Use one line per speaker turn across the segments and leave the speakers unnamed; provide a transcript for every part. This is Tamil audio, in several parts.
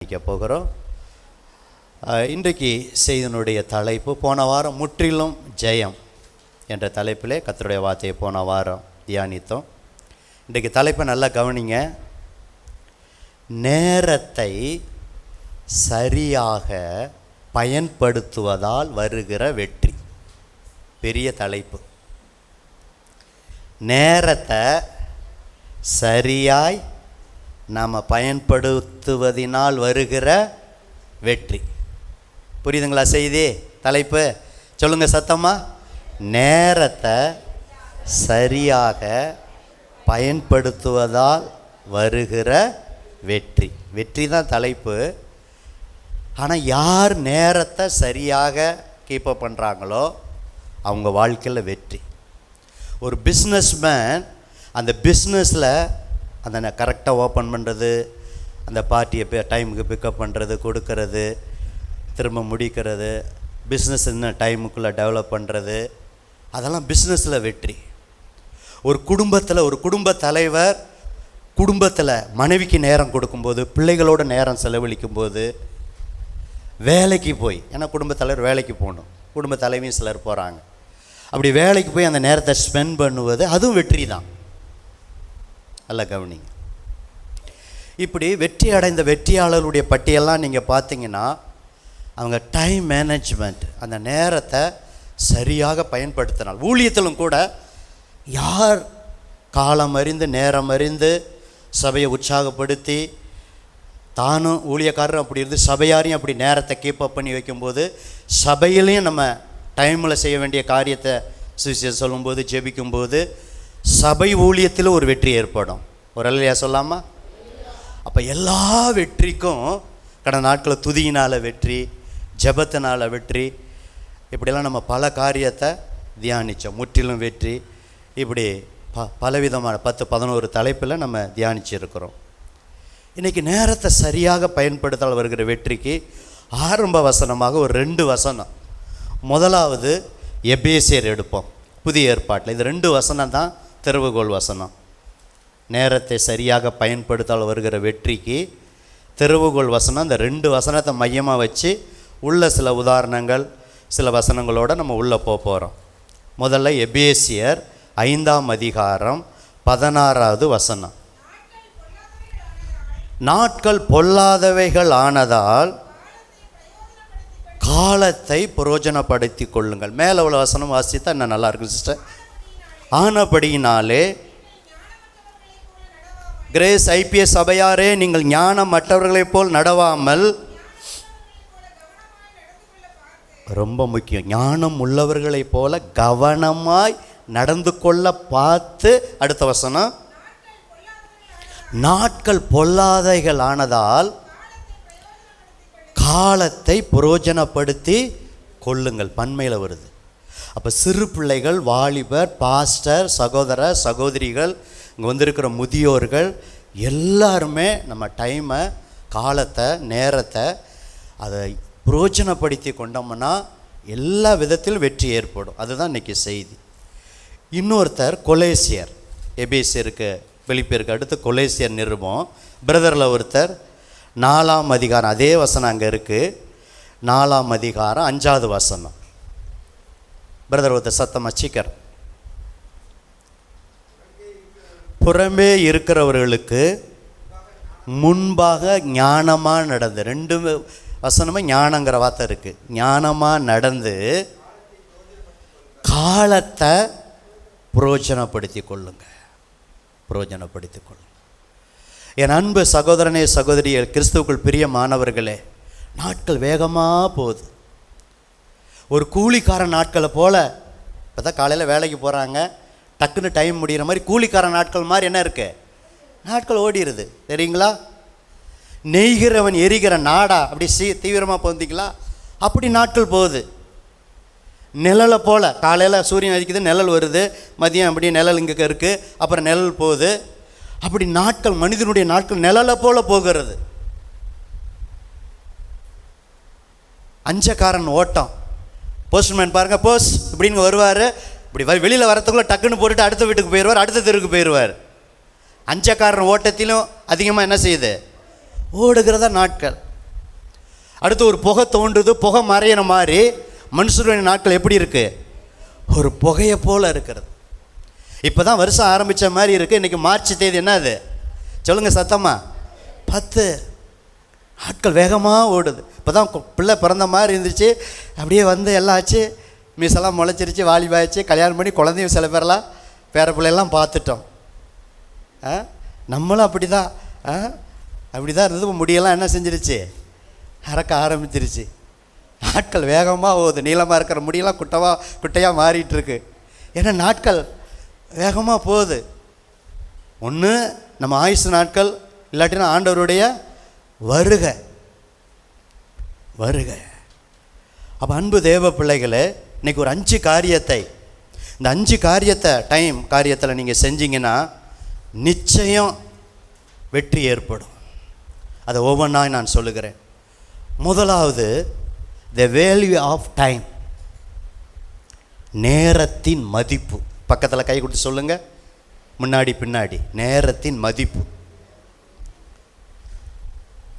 தியானிக்க போகிறோம். இன்றைக்கு செய்தியினுடைய தலைப்பு, போன வாரம் முற்றிலும் ஜெயம் என்ற தலைப்பிலே கர்த்தருடைய வார்த்தையை போன வாரம் தியானித்தோம். இன்றைக்கு தலைப்பை நல்லா கவனிங்க. நேரத்தை சரியாக பயன்படுத்துவதால் வருகிற வெற்றி. பெரிய தலைப்பு. நேரத்தை சரியாய் நாம் பயன்படுத்துவதினால் வருகிற வெற்றி. புரியுதுங்களா செய்தி? தலைப்பு சொல்லுங்கள் சத்தமா. நேரத்தை சரியாக பயன்படுத்துவதால் வருகிற வெற்றி. வெற்றி தான் தலைப்பு. ஆனால் யார் நேரத்தை சரியாக கீப்பப் பண்ணுறாங்களோ அவங்க வாழ்க்கையில் வெற்றி. ஒரு பிஸ்னஸ்மேன் அந்த பிஸ்னஸில் அந்த கரெக்டாக ஓப்பன் பண்ணுறது, அந்த பார்ட்டியை டைமுக்கு பிக்கப் பண்ணுறது, கொடுக்கறது, திரும்ப முடிக்கிறது, பிஸ்னஸ் இன்னும் டைமுக்குள்ளே டெவலப் பண்ணுறது, அதெல்லாம் பிஸ்னஸில் வெற்றி. ஒரு குடும்பத்தில் ஒரு குடும்ப தலைவர் குடும்பத்தில் மனைவிக்கு நேரம் கொடுக்கும்போது, பிள்ளைகளோட நேரம் செலவழிக்கும்போது, வேலைக்கு போய், ஏன்னா குடும்ப தலைவர் வேலைக்கு போகணும், குடும்ப தலைவியும் சிலர் போகிறாங்க, அப்படி வேலைக்கு போய் அந்த நேரத்தை ஸ்பெண்ட் பண்ணுவது அதுவும் வெற்றி தான். நல்லா கவனிங்க. இப்படி வெற்றி அடைந்த வெற்றியாளர்களுடைய பட்டியெல்லாம் நீங்கள் பார்த்தீங்கன்னா அவங்க டைம் மேனேஜ்மெண்ட், அந்த நேரத்தை சரியாக பயன்படுத்தினால். ஊழியத்திலும் கூட யார் காலம் அறிந்து நேரம் அறிந்து சபையை உற்சாகப்படுத்தி, தானும் ஊழியக்காரரும் அப்படி இருந்து சபையாரையும் அப்படி நேரத்தை கீப்பப் பண்ணி வைக்கும்போது, சபையிலையும் நம்ம டைமில் செய்ய வேண்டிய காரியத்தை சுவிசேஷம் சொல்லும்போது, ஜெபிக்கும்போது, சபை ஊழியத்தில் ஒரு வெற்றி ஏற்படும். ஒரு அல்லையா சொல்லாமா? அப்போ எல்லா வெற்றிக்கும் கடந்த நாட்களில் துதியினால் வெற்றி, ஜெபத்தினால் வெற்றி, இப்படிலாம் நம்ம பல காரியத்தை தியானித்தோம். முற்றிலும் வெற்றி, இப்படி பலவிதமான 10-11 தலைப்பில் நம்ம தியானிச்சிருக்கிறோம். இன்றைக்கி நேரத்தை சரியாக பயன்படுத்தால் வருகிற வெற்றிக்கு ஆரம்ப வசனமாக ஒரு 2 வசனம். முதலாவது எபேசியர் எடுப்போம், புதிய ஏற்பாட்டில். இது 2 வசனம் தான் திறவுகோல் வசனம். நேரத்தை சரியாக பயன்படுத்தால் வருகிற வெற்றிக்கு திறவுகோல் வசனம். இந்த 2 வசனத்தை மையமாக வச்சு உள்ள சில உதாரணங்கள், சில வசனங்களோடு நம்ம உள்ளே போகிறோம். முதல்ல எபேசியர் 5ஆம் அதிகாரம் 16வது வசனம். நாட்கள் பொல்லாதவைகள் ஆனதால் காலத்தை பிரயோஜனப்படுத்தி கொள்ளுங்கள். மேலே உள்ள வசனம் வாசித்தா இன்னும் நல்லா இருக்கும் சிஸ்டர். ஆனபடியினாலே கிரேஸ் ஐபிஎஸ் சபையாரே, நீங்கள் ஞானம் மற்றவர்களைப் போல் நடவாமல், ரொம்ப முக்கியம், ஞானம் உள்ளவர்களைப் போல கவனமாய் நடந்து கொள்ள பார்த்து. அடுத்த வசனம், நாட்கள் பொல்லாதைகள் ஆனதால் காலத்தை பிரயோஜனப்படுத்தி கொள்ளுங்கள். பன்மையில் வருது. அப்போ சிறு பிள்ளைகள், வாலிபர், பாஸ்டர், சகோதர சகோதரிகள், இங்கே வந்திருக்கிற முதியோர்கள் எல்லாருமே நம்ம டைமை, காலத்தை, நேரத்தை அதை பிரயோஜனப்படுத்தி கொண்டோம்னா எல்லா விதத்திலும் வெற்றி ஏற்படும். அதுதான் இன்றைக்கி செய்தி. இன்னொருத்தர் கொலேசியர், எபேசியருக்கு பிலிப்பியருக்கு அடுத்து கொலேசியர் நிருபம். பிரதரில் ஒருத்தர் 4ஆம் அதிகாரம், அதே வசனம் அங்கே இருக்குது, 4ஆம் அதிகாரம் 5வது வசனம். பிரதர் ஒருத்தர் சத்தம் அச்சிக்கர். புறம்பே இருக்கிறவர்களுக்கு முன்பாக ஞானமாக நடந்து, 2 வசனமே ஞானங்கிற வார்த்தை இருக்குது. ஞானமாக நடந்து காலத்தை பிரயோஜனப்படுத்தி கொள்ளுங்க, பிரயோஜனப்படுத்தி கொள்ளுங்க. என் அன்பு சகோதரனே சகோதரிகள், கிறிஸ்துவுக்குள் பிரியமானவர்களே, நாட்கள் வேகமாக போகுது. ஒரு கூலிக்காரன் நாட்களை போல் இப்போ தான் காலையில் வேலைக்கு போகிறாங்க, டக்குன்னு டைம் முடிகிற மாதிரி கூலிக்காரன் நாட்கள் மாதிரி என்ன இருக்குது, நாட்கள் ஓடிடுது. தெரியுங்களா? நெய்கிறவன் எரிகிற நாடா அப்படி தீவிரமாக போந்தீங்களா? அப்படி நாட்கள் போகுது. நிழலை போல் காலையில் சூரியன் அடிக்குது, நிழல் வருது, மதியம் அப்படி நிழல் இங்கே இருக்குது, அப்புறம் நிழல் போகுது. அப்படி நாட்கள், மனிதனுடைய நாட்கள் நிழலை போல் போகிறது. அஞ்சக்காரன் ஓட்டம். போஸ்ட்மேன் பாருங்கள், போஸ் இப்படின்னு வருவார், இப்படி வெளியில் வரத்துக்குள்ளே டக்குன்னு போட்டுட்டு அடுத்த வீட்டுக்கு போயிடுவார், அடுத்த தெருவுக்கு போயிடுவார். அஞ்சக்காரன் ஓட்டத்திலும் அதிகமாக என்ன செய்யுது, ஓடுகிறதா நாட்கள். அடுத்து ஒரு புகை தோன்றுது, புகை மறையிற மாதிரி மனுஷருடைய நாட்கள் எப்படி இருக்கு? ஒரு புகையை போல இருக்கிறது. இப்போ தான் வருஷம் ஆரம்பித்த மாதிரி இருக்குது. இன்றைக்கி மார்ச் தேதி என்னது சொல்லுங்கள் சத்தமா? 10. நாட்கள் வேகமாக ஓடுது. இப்போ தான் பிள்ளை பிறந்த மாதிரி இருந்துச்சு. அப்படியே வந்து எல்லாம் ஆச்சு, மீசெல்லாம் முளைச்சிருச்சு, வாலிபாயிடுச்சு, கல்யாணம் பண்ணி குழந்தையும் சில பேரெல்லாம் பேர பிள்ளையெல்லாம் பார்த்துட்டோம். நம்மளும் அப்படி தான் இருந்தது. முடியெல்லாம் என்ன செஞ்சிருச்சு? அறக்க ஆரம்பிச்சிருச்சு. நாட்கள் வேகமாக போகுது. நீளமாக இருக்கிற முடியெல்லாம் குட்டையாக மாறிட்டுருக்கு. ஏன்னா நாட்கள் வேகமாக போகுது. ஒன்று நம்ம ஆயுசு நாட்கள், இல்லாட்டினா ஆண்டவருடைய வருகை. அப்போ அன்பு தேவ பிள்ளைகளே, இன்றைக்கி ஒரு 5 காரியத்தை, இந்த 5 காரியத்தில் நீங்கள் செஞ்சீங்கன்னா நிச்சயம் வெற்றி ஏற்படும். அதை ஒவ்வொன்றா நான் சொல்லுகிறேன். முதலாவது, த வேல்யூ ஆஃப் டைம், நேரத்தின் மதிப்பு. பக்கத்தில் கை கொடுத்து சொல்லுங்கள், முன்னாடி பின்னாடி. நேரத்தின் மதிப்பு.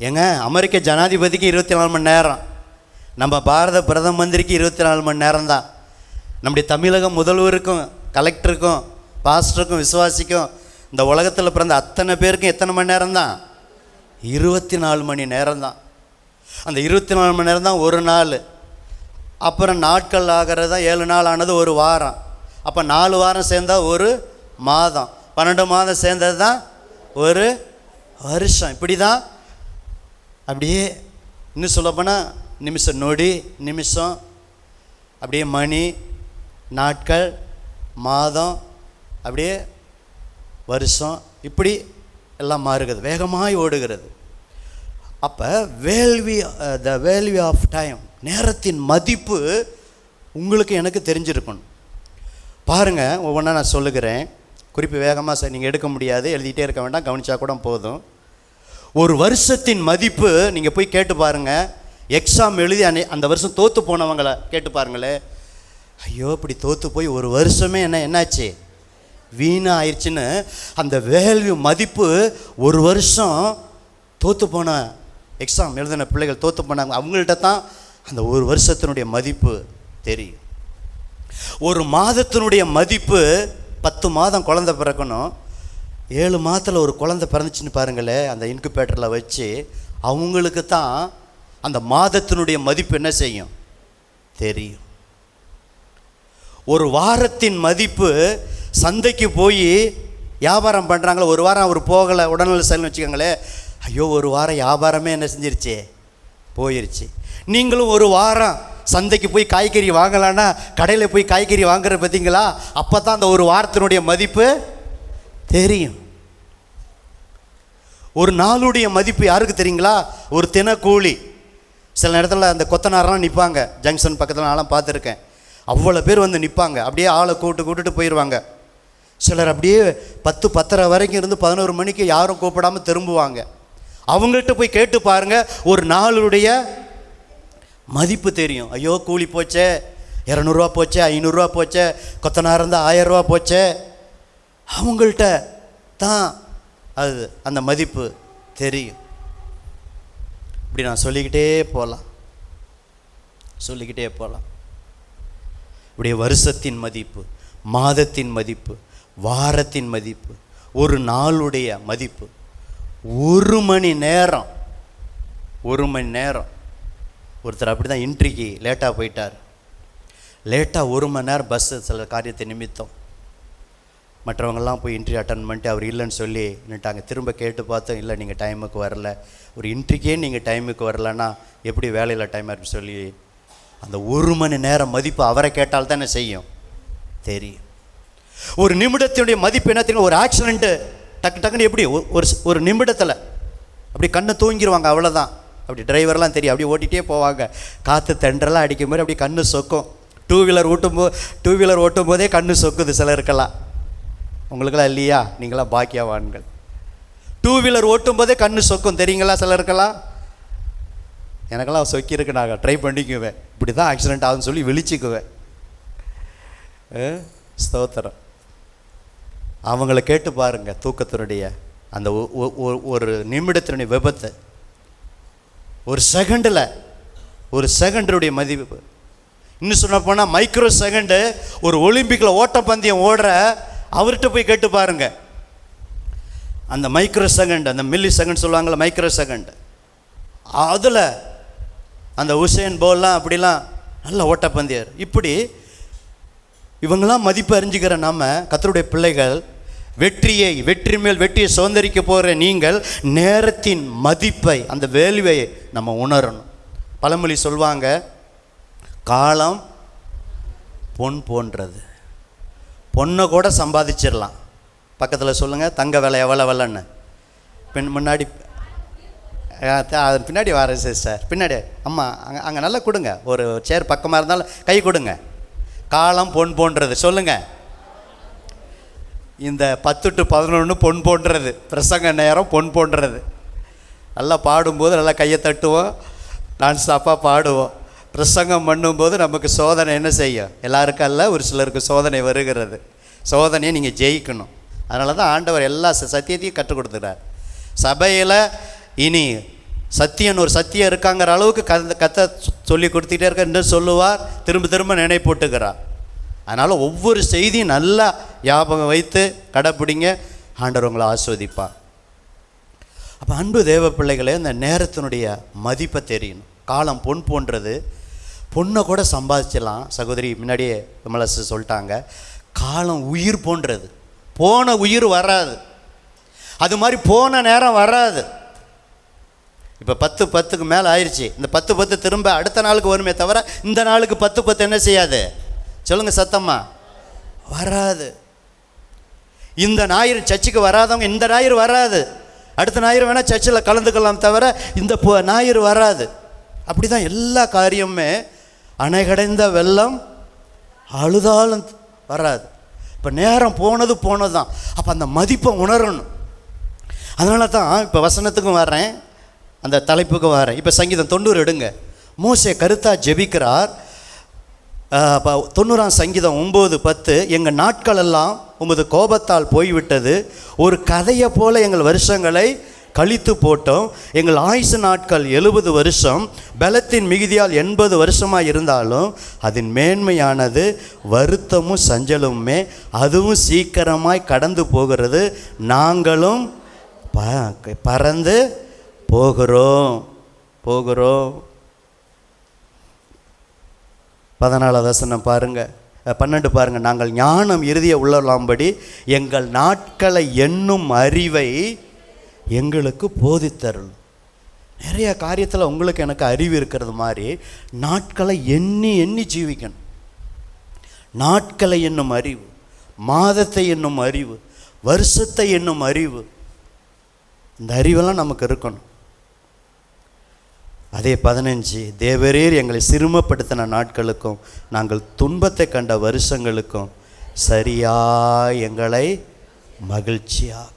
ஏங்க, அமெரிக்க ஜனாதிபதிக்கு 24 மணி நேரம், நம்ம பாரத பிரதம மந்திரிக்கு 24 மணி நேரம் தான். நம்முடைய தமிழக முதல்வருக்கும், கலெக்டருக்கும், பாஸ்டருக்கும், விசுவாசிக்கும், இந்த உலகத்தில் பிறந்த அத்தனை பேருக்கும் எத்தனை மணி நேரம் தான்? 24 மணி நேரம் தான். அந்த 24 மணி நேரம் தான் ஒரு நாள். அப்புறம் நாட்கள் ஆகிறது தான் 7 நாள் ஆனது ஒரு வாரம். அப்போ 4 வாரம் சேர்ந்தால் ஒரு மாதம், 12 மாதம் சேர்ந்தது தான் ஒரு வருஷம். இப்படி தான். அப்படியே இன்னும் சொல்லப்போனால் நிமிஷம், நொடி, நிமிஷம், அப்படியே மணி, நாட்கள், மாதம், அப்படியே வருஷம், இப்படி எல்லாம் மாறுகிறது, வேகமாய் ஓடுகிறது. அப்போ த வேல்யூ ஆஃப் டைம், நேரத்தின் மதிப்பு உங்களுக்கு எனக்கு தெரிஞ்சிருக்கணும். பாருங்கள், ஒவ்வொன்றா நான் சொல்லுகிறேன். குறிப்பு வேகமாக நீங்கள் எடுக்க முடியாது, எழுதிட்டே இருக்க வேண்டாம், கவனிச்சா கூட போதும். ஒரு வருஷத்தின் மதிப்பு நீங்கள் போய் கேட்டு பாருங்கள். எக்ஸாம் எழுதி அந்த வருஷம் தோற்று போனவங்களை கேட்டு பாருங்களே. ஐயோ, இப்படி தோற்று போய் ஒரு வருஷமே என்னாச்சு, வீணாக ஆயிடுச்சுன்னு அந்த வேல்யூ மதிப்பு. ஒரு வருஷம் தோற்று போன, எக்ஸாம் எழுதின பிள்ளைகள் தோற்று போனாங்க, அவங்கள்ட்ட தான் அந்த ஒரு வருஷத்தினுடைய மதிப்பு தெரியும். ஒரு மாதத்தினுடைய மதிப்பு, 10 மாதம் குழந்தை பிறக்கணும், 7 மாதத்தில் ஒரு குழந்தை பிறந்துச்சுன்னு பாருங்களேன், அந்த இன்குபேட்டரில் வச்சு, அவங்களுக்கு தான் அந்த மாதத்தினுடைய மதிப்பு என்ன செய்யும் தெரியும். ஒரு வாரத்தின் மதிப்பு, சந்தைக்கு போய் வியாபாரம் பண்ணுறாங்களே, ஒரு வாரம் அவர் போகலை, உடல்நல சரியில்லைன்னு வச்சுக்கோங்களேன், ஐயோ ஒரு வாரம் வியாபாரமே என்ன செஞ்சிருச்சு, போயிடுச்சு. நீங்களும் ஒரு வாரம் சந்தைக்கு போய் காய்கறி வாங்கலான்னா கடையில் போய் காய்கறி வாங்குற பார்த்தீங்களா, அப்போ தான் அந்த ஒரு வாரத்தினுடைய மதிப்பு தெரியும். ஒரு நாளுடைய மதிப்பு யாருக்கு தெரியுங்களா? ஒரு தினக்கூலி. சில நேரத்தில் அந்த கொத்தனாரெலாம் நிற்பாங்க, ஜங்ஷன் பக்கத்தில் நான்லாம் பார்த்துருக்கேன். அவ்வளோ பேர் வந்து நிற்பாங்க, அப்படியே ஆளை கூப்பிட்டுட்டு போயிடுவாங்க. சிலர் அப்படியே 10-10:30 வரைக்கும் இருந்து 11 மணிக்கு யாரும் கூப்பிடாமல் திரும்புவாங்க. அவங்கள்ட்ட போய் கேட்டு பாருங்கள், ஒரு நாளுடைய மதிப்பு தெரியும். ஐயோ கூலி போச்சே, 200 போச்சே, 500 போச்சே, கொத்தனார் இருந்தால் 1000 போச்சே. அவங்கள்ட்ட தான் அது அந்த மதிப்பு தெரியும். இப்படி நான் சொல்லிக்கிட்டே போகலாம். இப்படி வருஷத்தின் மதிப்பு, மாதத்தின் மதிப்பு, வாரத்தின் மதிப்பு, ஒரு நாளுடைய மதிப்பு. 1 மணி நேரம் ஒருத்தர் அப்படி தான் இன்ட்ரிக்கு லேட்டாக போயிட்டார். லேட்டாக 1 மணி நேரம் பஸ்ஸு சில காரியத்தை நிமித்தம். மற்றவங்கெல்லாம் போய் இன்ட்ரி அட்டன் பண்ணிட்டு அவர் இல்லைன்னு சொல்லி நின்ட்டாங்க. திரும்ப கேட்டு பார்த்தோம், இல்லை நீங்கள் டைமுக்கு வரல. ஒரு இன்ட்ரிக்கே நீங்கள் டைமுக்கு வரலன்னா எப்படி வேலையில் டைம் ஆகிடும் சொல்லி அந்த 1 மணி நேரம் மதிப்பு அவரை கேட்டால் தான் என்ன செய்யும் தெரியும். ஒரு நிமிடத்தினுடைய மதிப்பு என்ன தெரியும்? ஒரு ஆக்சிடெண்ட்டு டக்குன்னு எப்படி ஒரு நிமிடத்தில் அப்படி கண்ணை தூங்கிடுவாங்க, அவ்வளோதான். அப்படி டிரைவர்லாம் தெரியும், அப்படியே ஓட்டிகிட்டே போவாங்க. காற்று தென்றலாம் அடிக்கும் போது அப்படி கண்ணு சொக்கும். டூ வீலர் ஓட்டும் போதே கண்ணு சொக்குது சிலருக்கெல்லாம். உங்களுக்கெல்லாம் இல்லையா? நீங்களாம் பாக்கியவான்கள். 2 வீலர் ஓட்டும் போதே கண்ணு சொக்கும் தெரியுங்களா சிலருக்கெல்லாம்? எனக்கெல்லாம் சொக்கியிருக்கு, நாங்கள் ட்ரை பண்ணிக்குவேன். இப்படி தான் ஆக்சிடெண்ட் ஆகுதுன்னு சொல்லி விழிச்சிக்குவேன். ஸ்தோத்திரம். அவங்கள கேட்டு பாருங்கள், தூக்கத்தினுடைய அந்த ஒரு நிமிடத்தினுடைய விபத்து, ஒரு செகண்டில் ஒரு செகண்டுடைய மதிப்பு. இன்னும் சொன்ன போனால் மைக்ரோ செகண்டு. ஒரு ஒலிம்பிக்கில் ஓட்டப்பந்தயம் ஓடுற அவர்கிட்ட போய் கேட்டு பாருங்க. அந்த மைக்ரோ செகண்ட், அந்த மில்லி செகண்ட் சொல்லுவாங்கள்ல, மைக்ரோ செகண்ட், அதில் அந்த உசேன் போல்லாம் அப்படிலாம் நல்ல ஓட்டப்பந்தயர். இப்படி இவங்களாம் மதிப்பு அறிஞ்சிக்கிற நம்ம கர்த்தருடைய பிள்ளைகள், வெற்றி மேல் வெற்றியை சுதந்திரிக்க போகிற நீங்கள் நேரத்தின் மதிப்பை, அந்த வேல்யூவை நம்ம உணரணும். பழமொழி சொல்லுவாங்க, காலம் பொன் போன்றது. பொண்ணை கூட சம்பாதிச்சிடலாம். பக்கத்தில் சொல்லுங்கள், தங்க விலை எவ்வளோ விலைன்னு. முன்னாடி பின்னாடி வர சிஸ்டர், பின்னாடி அம்மா அங்கே நல்லா கொடுங்க. ஒரு சேர் பக்கமாக இருந்தாலும் கை கொடுங்க. காலம் பொன் போன்றது சொல்லுங்கள். இந்த 10 to 11 பொன் போன்றது. பிரசங்க நேரம் பொன் போன்றது. நல்லா பாடும்போது நல்லா கையை தட்டுவோம், நான் ஸ்டாப்பாக பாடுவோம். பிரசங்கம் பண்ணும்போது நமக்கு சோதனை என்ன செய்யும்? எல்லாருக்கும் அல்ல, ஒரு சிலருக்கு சோதனை வருகிறது. சோதனையை நீங்கள் ஜெயிக்கணும். அதனால தான் ஆண்டவர் எல்லா சத்தியத்தையும் கற்றுக் கொடுத்துட்டார். சபையில் இனி சத்தியன் ஒரு சத்தியம் இருக்காங்கிற அளவுக்கு கத்த சொல்லி கொடுத்துட்டே இருக்க, இன்னும் சொல்லுவார், திரும்ப திரும்ப நினைப்போட்டுக்கிறார். அதனால் ஒவ்வொரு செய்தியும் நல்லா ஞாபகம் வைத்து கடைப்பிடிங்க, ஆண்டவர் உங்களை ஆஸ்வதிப்பார். அப்போ அன்பு தேவ பிள்ளைகளே, இந்த நேரத்தினுடைய மதிப்பை தெரியணும். காலம் பொன் போன்றது. பொண்ணை கூட சம்பாதிச்சிடலாம். சகோதரி முன்னாடியே விமலசு சொல்லிட்டாங்க, காலம் உயிர் போன்றது. போன உயிர் வராது, அது மாதிரி போன நேரம் வராது. இப்போ 10:10 மேலே ஆயிடுச்சு. இந்த 10:10 திரும்ப அடுத்த நாளுக்கு வருமே தவிர இந்த நாளுக்கு 10:10 என்ன செய்யாது? சொல்லுங்கள் சத்தம்மா, வராது. இந்த ஞாயிறு சர்ச்சுக்கு வராதவங்க இந்த ஞாயிறு வராது. அடுத்த ஞாயிறு வேணால் சர்ச்சில் கலந்துக்கலாம் தவிர இந்த ஞாயிறு வராது. அப்படி தான் எல்லா காரியமுமே. அணைகடைந்த வெள்ளம் அழுதாலும் வராது. இப்போ நேரம் போனது தான். அப்போ அந்த மதிப்பை உணரணும். அதனால தான் இப்போ வசனத்துக்கும் வர்றேன், அந்த தலைப்புக்கு வரேன். இப்போ சங்கீதம் 90 எடுங்க. மோசே கருத்தாக ஜெபிக்கிறார். 90ஆம் சங்கீதம் 9:10, எங்கள் நாட்களெல்லாம் உமது கோபத்தால் போய்விட்டது, ஒரு கதையை போல எங்கள் வருஷங்களை கழித்து போட்டோம். எங்கள் ஆயுசு நாட்கள் 70 வருஷம், பலத்தின் மிகுதியால் 80 வருஷமாக இருந்தாலும் அதன் மேன்மையானது வருத்தமும் சஞ்சலமுமே, அதுவும் சீக்கிரமாய் கடந்து போகிறது, நாங்களும் பறந்து போகிறோம். 14 வசனம் பாருங்க, 12 பாருங்க. நாங்கள் ஞானம் இறுதிய உள்ளலாம்படி எங்கள் நாட்களை எண்ணும் அறிவை எங்களுக்கு போதித்தருள். நிறைய காரியத்தில் உங்களுக்கு எனக்கு அறிவு இருக்கிறது மாதிரி நாட்களை எண்ணி எண்ணி ஜீவிக்கணும். நாட்களை எண்ணும் அறிவு, மாதத்தை எண்ணும் அறிவு, வருஷத்தை எண்ணும் அறிவு, இந்த அறிவெல்லாம் நமக்கு இருக்கணும். அதே 15, தேவரீர் எங்களை சிறுமப்படுத்தின நாட்களுக்கும் நாங்கள் துன்பத்தை கண்ட வருஷங்களுக்கும் சரியாக எங்களை மகிழ்ச்சியாக்கும்.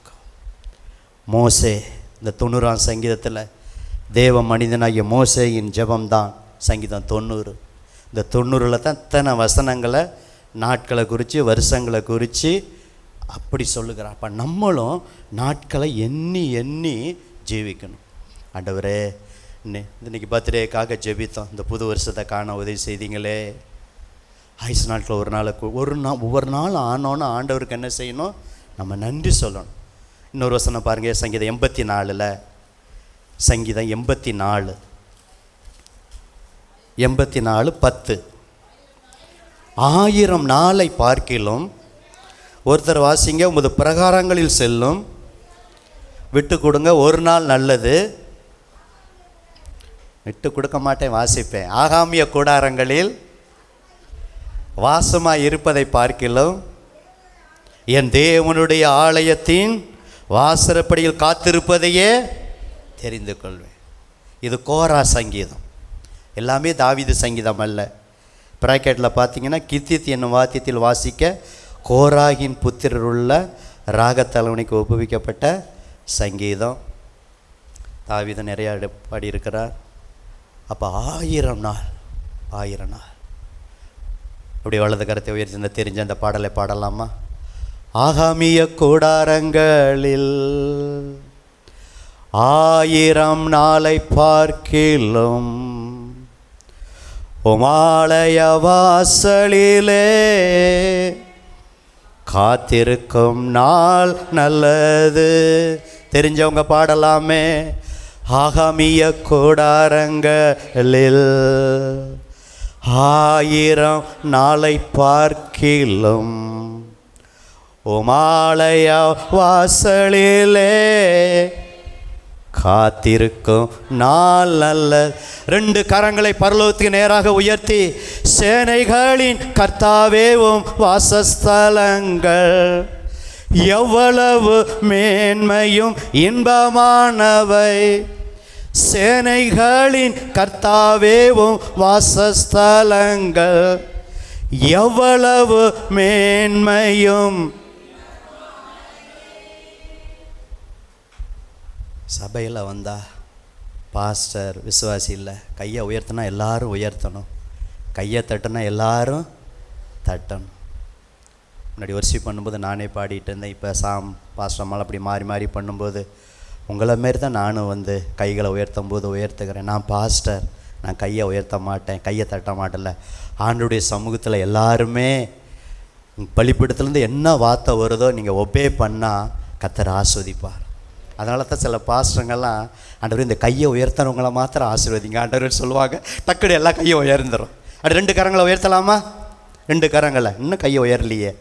மோசே இந்த 90ஆம் சங்கீதத்தில் தேவ மனிதனாகிய மோசேயின் ஜெபம்தான் சங்கீதம் 90. இந்த 90ல் தான் இத்தனை வசனங்களை நாட்களை குறித்து வருஷங்களை குறித்து அப்படி சொல்லுகிறார். அப்போ நம்மளும் நாட்களை எண்ணி எண்ணி ஜீவிக்கணும். ஆண்டவரே, இன்னைக்கு பர்த்டேக்காக ஜெபித்தோம், இந்த புது வருஷத்தை காண உதவி செய்தீங்களே. ஆயுசு நாட்கள் ஒவ்வொரு நாள் ஆனோன்னு ஆண்டவருக்கு என்ன செய்யணும்? நம்ம நன்றி சொல்லணும். இன்னொரு வசனம் பாருங்கள், சங்கீதம் 84. சங்கீதம் 84:10, 1000 நாளை பார்க்கிலும் ஒருத்தர் வாசிங்க, உமது பிரகாரங்களில் செல்லும் விட்டு கொடுங்க, ஒரு நாள் நல்லது. விட்டு கொடுக்க மாட்டேன், வாசிப்பேன். ஆகாமிய கூடாரங்களில் வாசமாய் இருப்பதை பார்க்கிலும் என் தேவனுடைய ஆலயத்தின் வாசற்படியில் காத்திருப்பதையே தெரிந்து கொள்வேன். இது கோரா சங்கீதம், எல்லாமே தாவீது சங்கீதம் அல்ல. பிராக்கெட்டில் பார்த்தீங்கன்னா கித்தித் என்னும் வாத்தியத்தில் வாசிக்க கோராகின் புத்திரர் உள்ள ராகத்தலைவனுக்கு ஒப்புவிக்கப்பட்ட சங்கீதம். தாவீது நிறையா பாடியிருக்கிறார். அப்போ 1000 நாள் அப்படி வலது கரத்தை உயர்த்தி தெரிஞ்ச அந்த பாடலை பாடலாமா? ஆகாமிய கூடாரங்களில் 1000 நாளை பார்க்கிலும் உமாலய வாசலிலே காத்திருக்கும் நாள் நல்லது. தெரிஞ்சவங்க பாடலாமே. ஆகாமிய கூடாரங்களில் 1000 நாளை பார்க்கிலும் உமாலய வாசலிலே காத்திருக்கும் நாள் நல்ல. 2 கரங்களை பரலோகத்துக்கு நேராக உயர்த்தி, சேனைகளின் கர்த்தாவேவும் வாசஸ்தலங்கள் எவ்வளவு மேன்மையும் இன்பமானவை. சேனைகளின் கர்த்தாவேவும் வாசஸ்தலங்கள் எவ்வளவு மேன்மையும். சபையில் வந்தா பாஸ்டர் விசுவாசி இல்லை, கையை உயர்த்தினா எல்லாரும் உயர்த்தணும், கையை தட்டினா எல்லாரும் தட்டணும். முன்னாடி வர்ஷிப் பண்ணும்போது நானே பாடிட்டு இருந்தேன். இப்போ பாஸ்டர் அம்மாள் அப்படி மாறி மாறி பண்ணும்போது உங்களை மாரி தான் நானும் கைகளை உயர்த்தும் போது உயர்த்துக்கிறேன். நான் பாஸ்டர், நான் கையை உயர்த்த மாட்டேன், கையை தட்ட மாட்டேன்ல. ஆண்டவருடைய சமூகத்தில் எல்லாருமே பலிப்பீடத்துலேருந்து என்ன வார்த்தை வருதோ நீங்கள் ஒபே பண்ணால் கர்த்தர் ஆஸ்வதிப்பார். அதனால தான் சில பாஸ்டருங்கெல்லாம் ஆண்டவர் இந்த கையை உயர்த்தனவங்களை மாத்திரம் ஆசீர்வதிங்க ஆண்டவர் சொல்லுவாங்க. டக்குனு எல்லாம் கையை உயர்ந்துடும். அப்படி 2 கரங்களை உயர்த்தலாமா? 2 கரங்களை. இன்னும் கையை உயரலையே.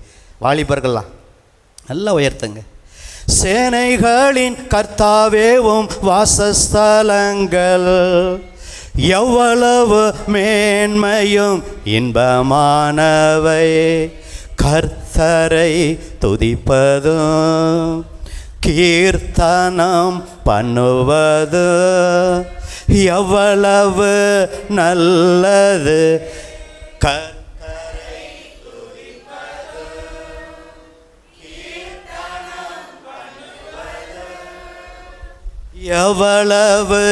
வாலிபர்கள்லாம் நல்லா உயர்த்துங்க. சேனைகளின் கர்த்தாவேவும் வாசஸ்தலங்கள் எவ்வளவு மேன்மையும் இன்பமானவை. கர்த்தரை துதிப்பதும் கீர்த்தனம் பண்ணுவது எவ்வளவு நல்லது. கர்த்தரை துதிப்பது கீர்த்தனம் பண்ணுவது எவ்வளவு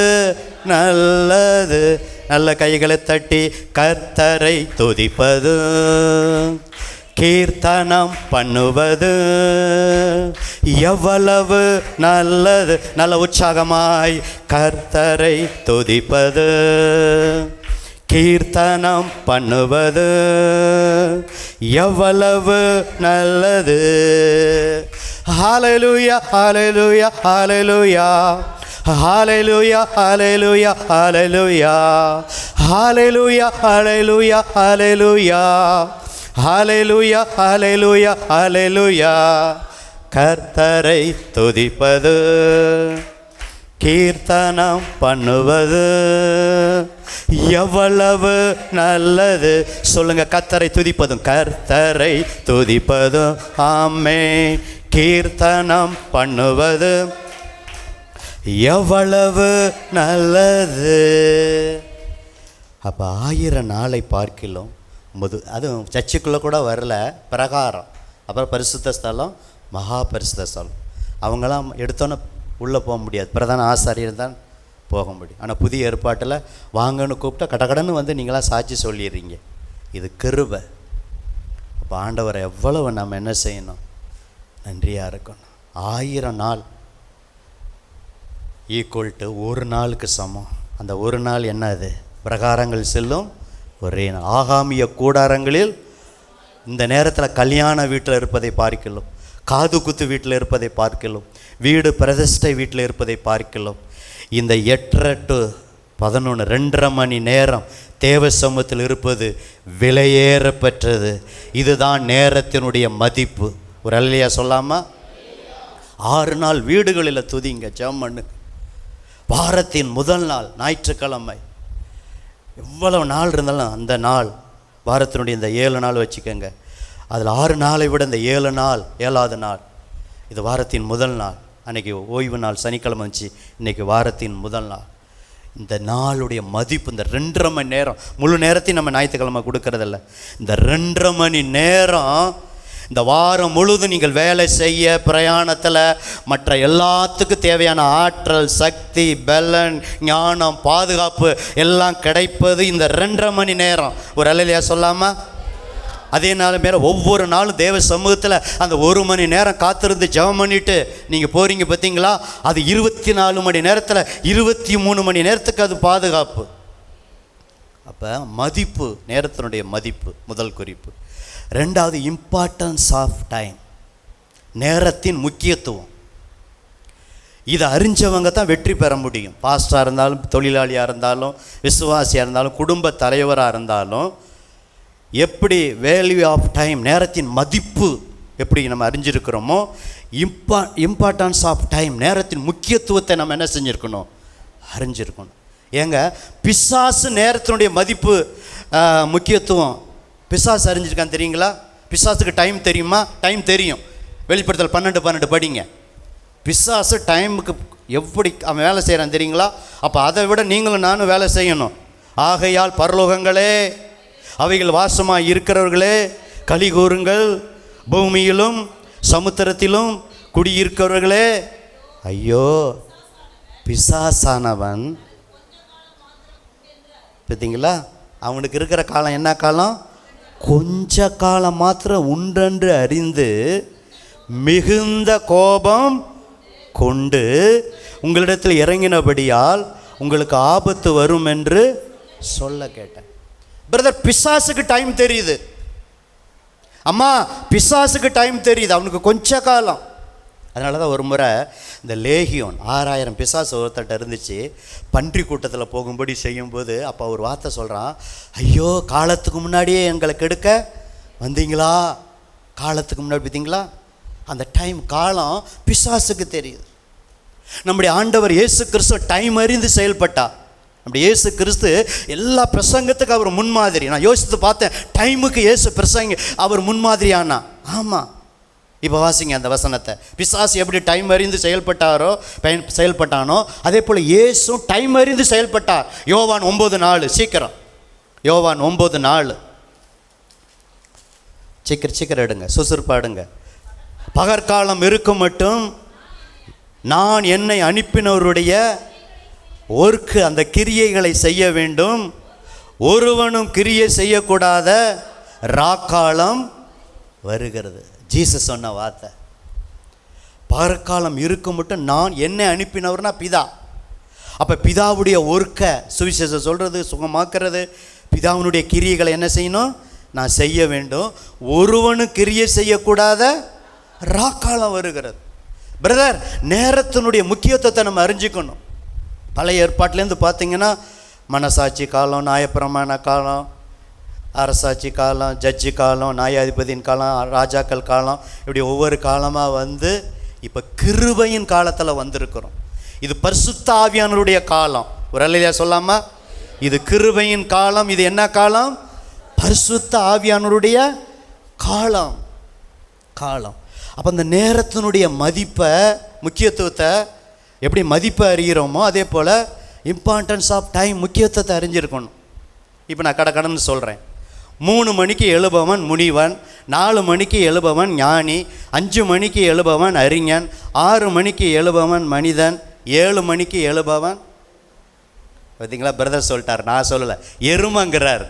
நல்லது. நல்ல கைகளை தட்டி கர்த்தரை துதிப்பது கீர்த்தனம் பண்ணுவது எவ்வளவு நல்லது. நல்ல உற்சாகமாய் கர்த்தரை துதிப்பது கீர்த்தனம் பண்ணுவது எவ்வளவு நல்லது. ஹல்லேலூயா ஹல்லேலூயா ஹல்லேலூயா ஹல்லேலூயா ஹல்லேலூயா ஹல்லேலூயா ஹல்லேலூயா ஹல்லேலூயா ஹல்லேலூயா ஹல்லேலூயா ஹல்லேலூயா ஹல்லேலூயா. கர்த்தரை துதிப்பது கீர்த்தனம் பண்ணுவது எவ்வளவு நல்லது. சொல்லுங்க, கர்த்தரை துதிப்பதும் கர்த்தரை துதிப்பதும் ஆமென். கீர்த்தனம் பண்ணுவது எவ்வளவு நல்லது. அப்போ 1000 நாளை பார்க்கிலும் அதுவும் சர்ச்சுக்குள்ளே கூட வரல, பிரகாரம். அப்புறம் பரிசுத்த ஸ்தலம், மகா பரிசுத்த ஸ்தலம். அவங்களாம் எடுத்தோன்னே உள்ளே போக முடியாது, பிரதான ஆசாரியர் தான் போக முடியும். ஆனால் புதிய ஏற்பாட்டில் வாங்கன்னு கூப்பிட்டா கடகடன்னு நீங்களாம் சாட்சி சொல்லிடுறீங்க. இது கிருபை. அப்போ ஆண்டவரை எவ்வளவு நம்ம என்ன செய்யணும்? நன்றியாக இருக்கணும். 1000 நாள் ஈக்குவல் டு 1 நாளுக்கு சமம். அந்த 1 நாள் என்ன? அது பிரகாரங்கள் செல்லும் ஒரே நாள். ஆகாமிய கூடாரங்களில் இந்த நேரத்தில் கல்யாண வீட்டில் இருப்பதை பார்க்கலாம், காது குத்து வீட்டில் இருப்பதை பார்க்கலாம், வீடு பிரதிஷ்டை வீட்டில் இருப்பதை பார்க்கலாம். இந்த 8 to 11 2.5 மணி நேரம் தேவ சமூகத்தில் இருப்பது விலையேற பெற்றது. இதுதான் நேரத்தினுடைய மதிப்பு. ஒரு அல்லையா சொல்லாமா? 6 நாள் வீடுகளில் துதிங்க, ஜெபம் பண்ணு. வாரத்தின் முதல் நாள் ஞாயிற்றுக்கிழமை. எவ்வளவு நாள் இருந்தாலும் அந்த நாள், வாரத்தினுடைய இந்த 7 நாள் வச்சுக்கோங்க, அதில் 6 நாளை விட இந்த 7 நாள் 7வது நாள் இது வாரத்தின் முதல் நாள். அன்றைக்கி ஓய்வு நாள், சனிக்கிழமை வந்துச்சு, இன்றைக்கி வாரத்தின் முதல் நாள். இந்த நாளுடைய மதிப்பு, இந்த 2.5 மணி நேரம், முழு நேரத்தையும் நம்ம ஞாயிற்றுக்கிழமை கொடுக்கறதில்ல. இந்த 2.5 மணி நேரம் இந்த வாரம் முழுதும் நீங்கள் வேலை செய்ய, பிரயாணத்தில் மற்ற எல்லாத்துக்கும் தேவையான ஆற்றல், சக்தி, பலன், ஞானம், பாதுகாப்பு எல்லாம் கிடைப்பது இந்த 2.5 மணி நேரம். ஒரு அல்லேலூயா சொல்லாமா? அதே நாள் மேலே ஒவ்வொரு நாளும் தேவ சமூகத்தில் அந்த 1 மணி நேரம் காத்திருந்து ஜெபம் பண்ணிவிட்டு நீங்கள் போகிறீங்க பார்த்தீங்களா? அது 24 மணி நேரத்தில் 23 மணி நேரத்துக்கு அது பாதுகாப்பு. அப்போ மதிப்பு, நேரத்தினுடைய மதிப்பு முதல் குறிப்பு. ரெண்டாவது இம்பார்ட்டன்ஸ் ஆஃப் டைம், நேரத்தின் முக்கியத்துவம். இதை அறிஞ்சவங்க தான் வெற்றி பெற முடியும். பாஸ்டராக இருந்தாலும், தொழிலாளியாக இருந்தாலும், விசுவாசியாக இருந்தாலும், குடும்ப தலைவராக இருந்தாலும், எப்படி வேல்யூ ஆஃப் டைம், நேரத்தின் மதிப்பு எப்படி நம்ம அறிஞ்சிருக்கிறோமோ, இம்பார்ட்டன்ஸ் ஆஃப் டைம், நேரத்தின் முக்கியத்துவத்தை நம்ம என்ன செஞ்சுருக்கணும், அறிஞ்சிருக்கணும். ஏங்க பிசாசு நேரத்தினுடைய மதிப்பு முக்கியத்துவம் பிசாசு அறிஞ்சிருக்கான்னு தெரியுங்களா? பிசாசுக்கு டைம் தெரியுமா? டைம் தெரியும். வெளிப்படுத்தல் 12:12 படிங்க. பிசாசு டைமுக்கு எப்படி அவன் வேலை செய்கிறான் தெரியுங்களா? அப்போ அதை விட நீங்களும் நானும் வேலை செய்யணும். ஆகையால் பரலோகங்களே, அவைகள் வாசமாக இருக்கிறவர்களே, களி கூறுங்கள், பூமியிலும் சமுத்திரத்திலும் குடியிருக்கிறவர்களே, ஐயோ பிசாசானவன், பார்த்தீங்களா, அவனுக்கு இருக்கிற காலம் என்ன காலம்? கொஞ்ச காலம் மாத்திரம் உண்டென்று அறிந்து மிகுந்த கோபம் கொண்டு உங்களிடத்தில் இறங்கினபடியால் உங்களுக்கு ஆபத்து வரும் என்று சொல்ல கேட்டேன். பிரதர், பிசாசுக்கு டைம் தெரியுது. அம்மா, பிசாசுக்கு டைம் தெரியுது, அவனுக்கு கொஞ்ச காலம். அதனால தான் ஒரு முறை இந்த லேகியோன் 6000 பிசாசு ஒருத்தட்ட இருந்துச்சு. பன்றி கூட்டத்தில் போகும்படி செய்யும்போது அப்போ ஒரு வார்த்தை சொல்கிறான், ஐயோ காலத்துக்கு முன்னாடியே எங்களை கெடுக்க வந்தீங்களா? காலத்துக்கு முன்னாடி பார்த்தீங்களா? அந்த டைம், காலம் பிசாசுக்கு தெரியுது. நம்முடைய ஆண்டவர் இயேசு கிறிஸ்து டைம் அறிந்து செயல்பட்டார். நம்முடைய இயேசு கிறிஸ்து எல்லா பிரசங்கத்துக்கு அவர் முன்மாதிரி. நான் யோசித்து பார்த்தேன், டைமுக்கு இயேசு பிரசங்க அவர் முன்மாதிரியானா. ஆமாம், இப்போ வாசிங்க அந்த வசனத்தை. பிசாசு எப்படி டைம் அறிந்து செயல்பட்டானோ அதே போல் இயேசும் டைம் அறிந்து செயல்பட்டார். யோவான் 9:4, சீக்கிரம் யோவான் 9:4, சீக்கிரம் எடுங்க, சுறுசுறுப்பாடுங்க. பகற்காலம் இருக்கும் மட்டும் நான் என்னை அனுப்பினவருடைய ஒர்க்கு, அந்த கிரியைகளை செய்ய வேண்டும். ஒருவனும் கிரியை செய்யக்கூடாத ராக்காலம் வருகிறது. ஜீசஸ் சொன்ன வார்த்தை. பகற்காலம் இருக்கும் மட்டும் நான் என்னை அனுப்பினவர்னா பிதா. அப்போ பிதாவுடைய ஒர்க்கை, சுவிசேஷம் சொல்கிறது, சுகமாக்குறது, பிதாவினுடைய கிரியைகளை என்ன செய்யணும், நான் செய்ய வேண்டும். ஒருவனும் கிரியை செய்யக்கூடாத ராக்காலம் வருகிறது. பிரதர், நேரத்தினுடைய முக்கியத்துவத்தை நம்ம அறிஞ்சிக்கணும். பழைய ஏற்பாட்டிலேருந்து பார்த்தீங்கன்னா மனசாட்சி காலம், நியாயப்பிரமாண காலம், அரசாட்சி காலம், ஜட்ஜி காலம், நியாயாதிபதியின் காலம், ராஜாக்கள் காலம், இப்படி ஒவ்வொரு காலமாக வந்து இப்போ கிருபையின் காலத்தில் வந்திருக்கிறோம். இது பரிசுத்த ஆவியானவருடைய காலம். ஒரு அல்லையா சொல்லாமா? இது கிருபையின் காலம். இது என்ன காலம்? பரிசுத்த ஆவியானவருடைய காலம். அப்போ அந்த நேரத்தினுடைய மதிப்பை, முக்கியத்துவத்தை எப்படி மதிப்பை அறிகிறோமோ அதே போல் இம்பார்ட்டன்ஸ் ஆஃப் டைம், முக்கியத்துவத்தை அறிஞ்சிருக்கணும். இப்போ நான் கடன்னு சொல்கிறேன். 3 மணிக்கு எழுபவன் முனிவன், 4 மணிக்கு எழுபவன் ஞானி, 5 மணிக்கு எழுபவன் அறிஞன், 6 மணிக்கு எழுபவன் மனிதன், 7 மணிக்கு எழுபவன், பார்த்தீங்களா, பிரதர் சொல்லிட்டார், நான் சொல்லலை, எருமங்கிறார்.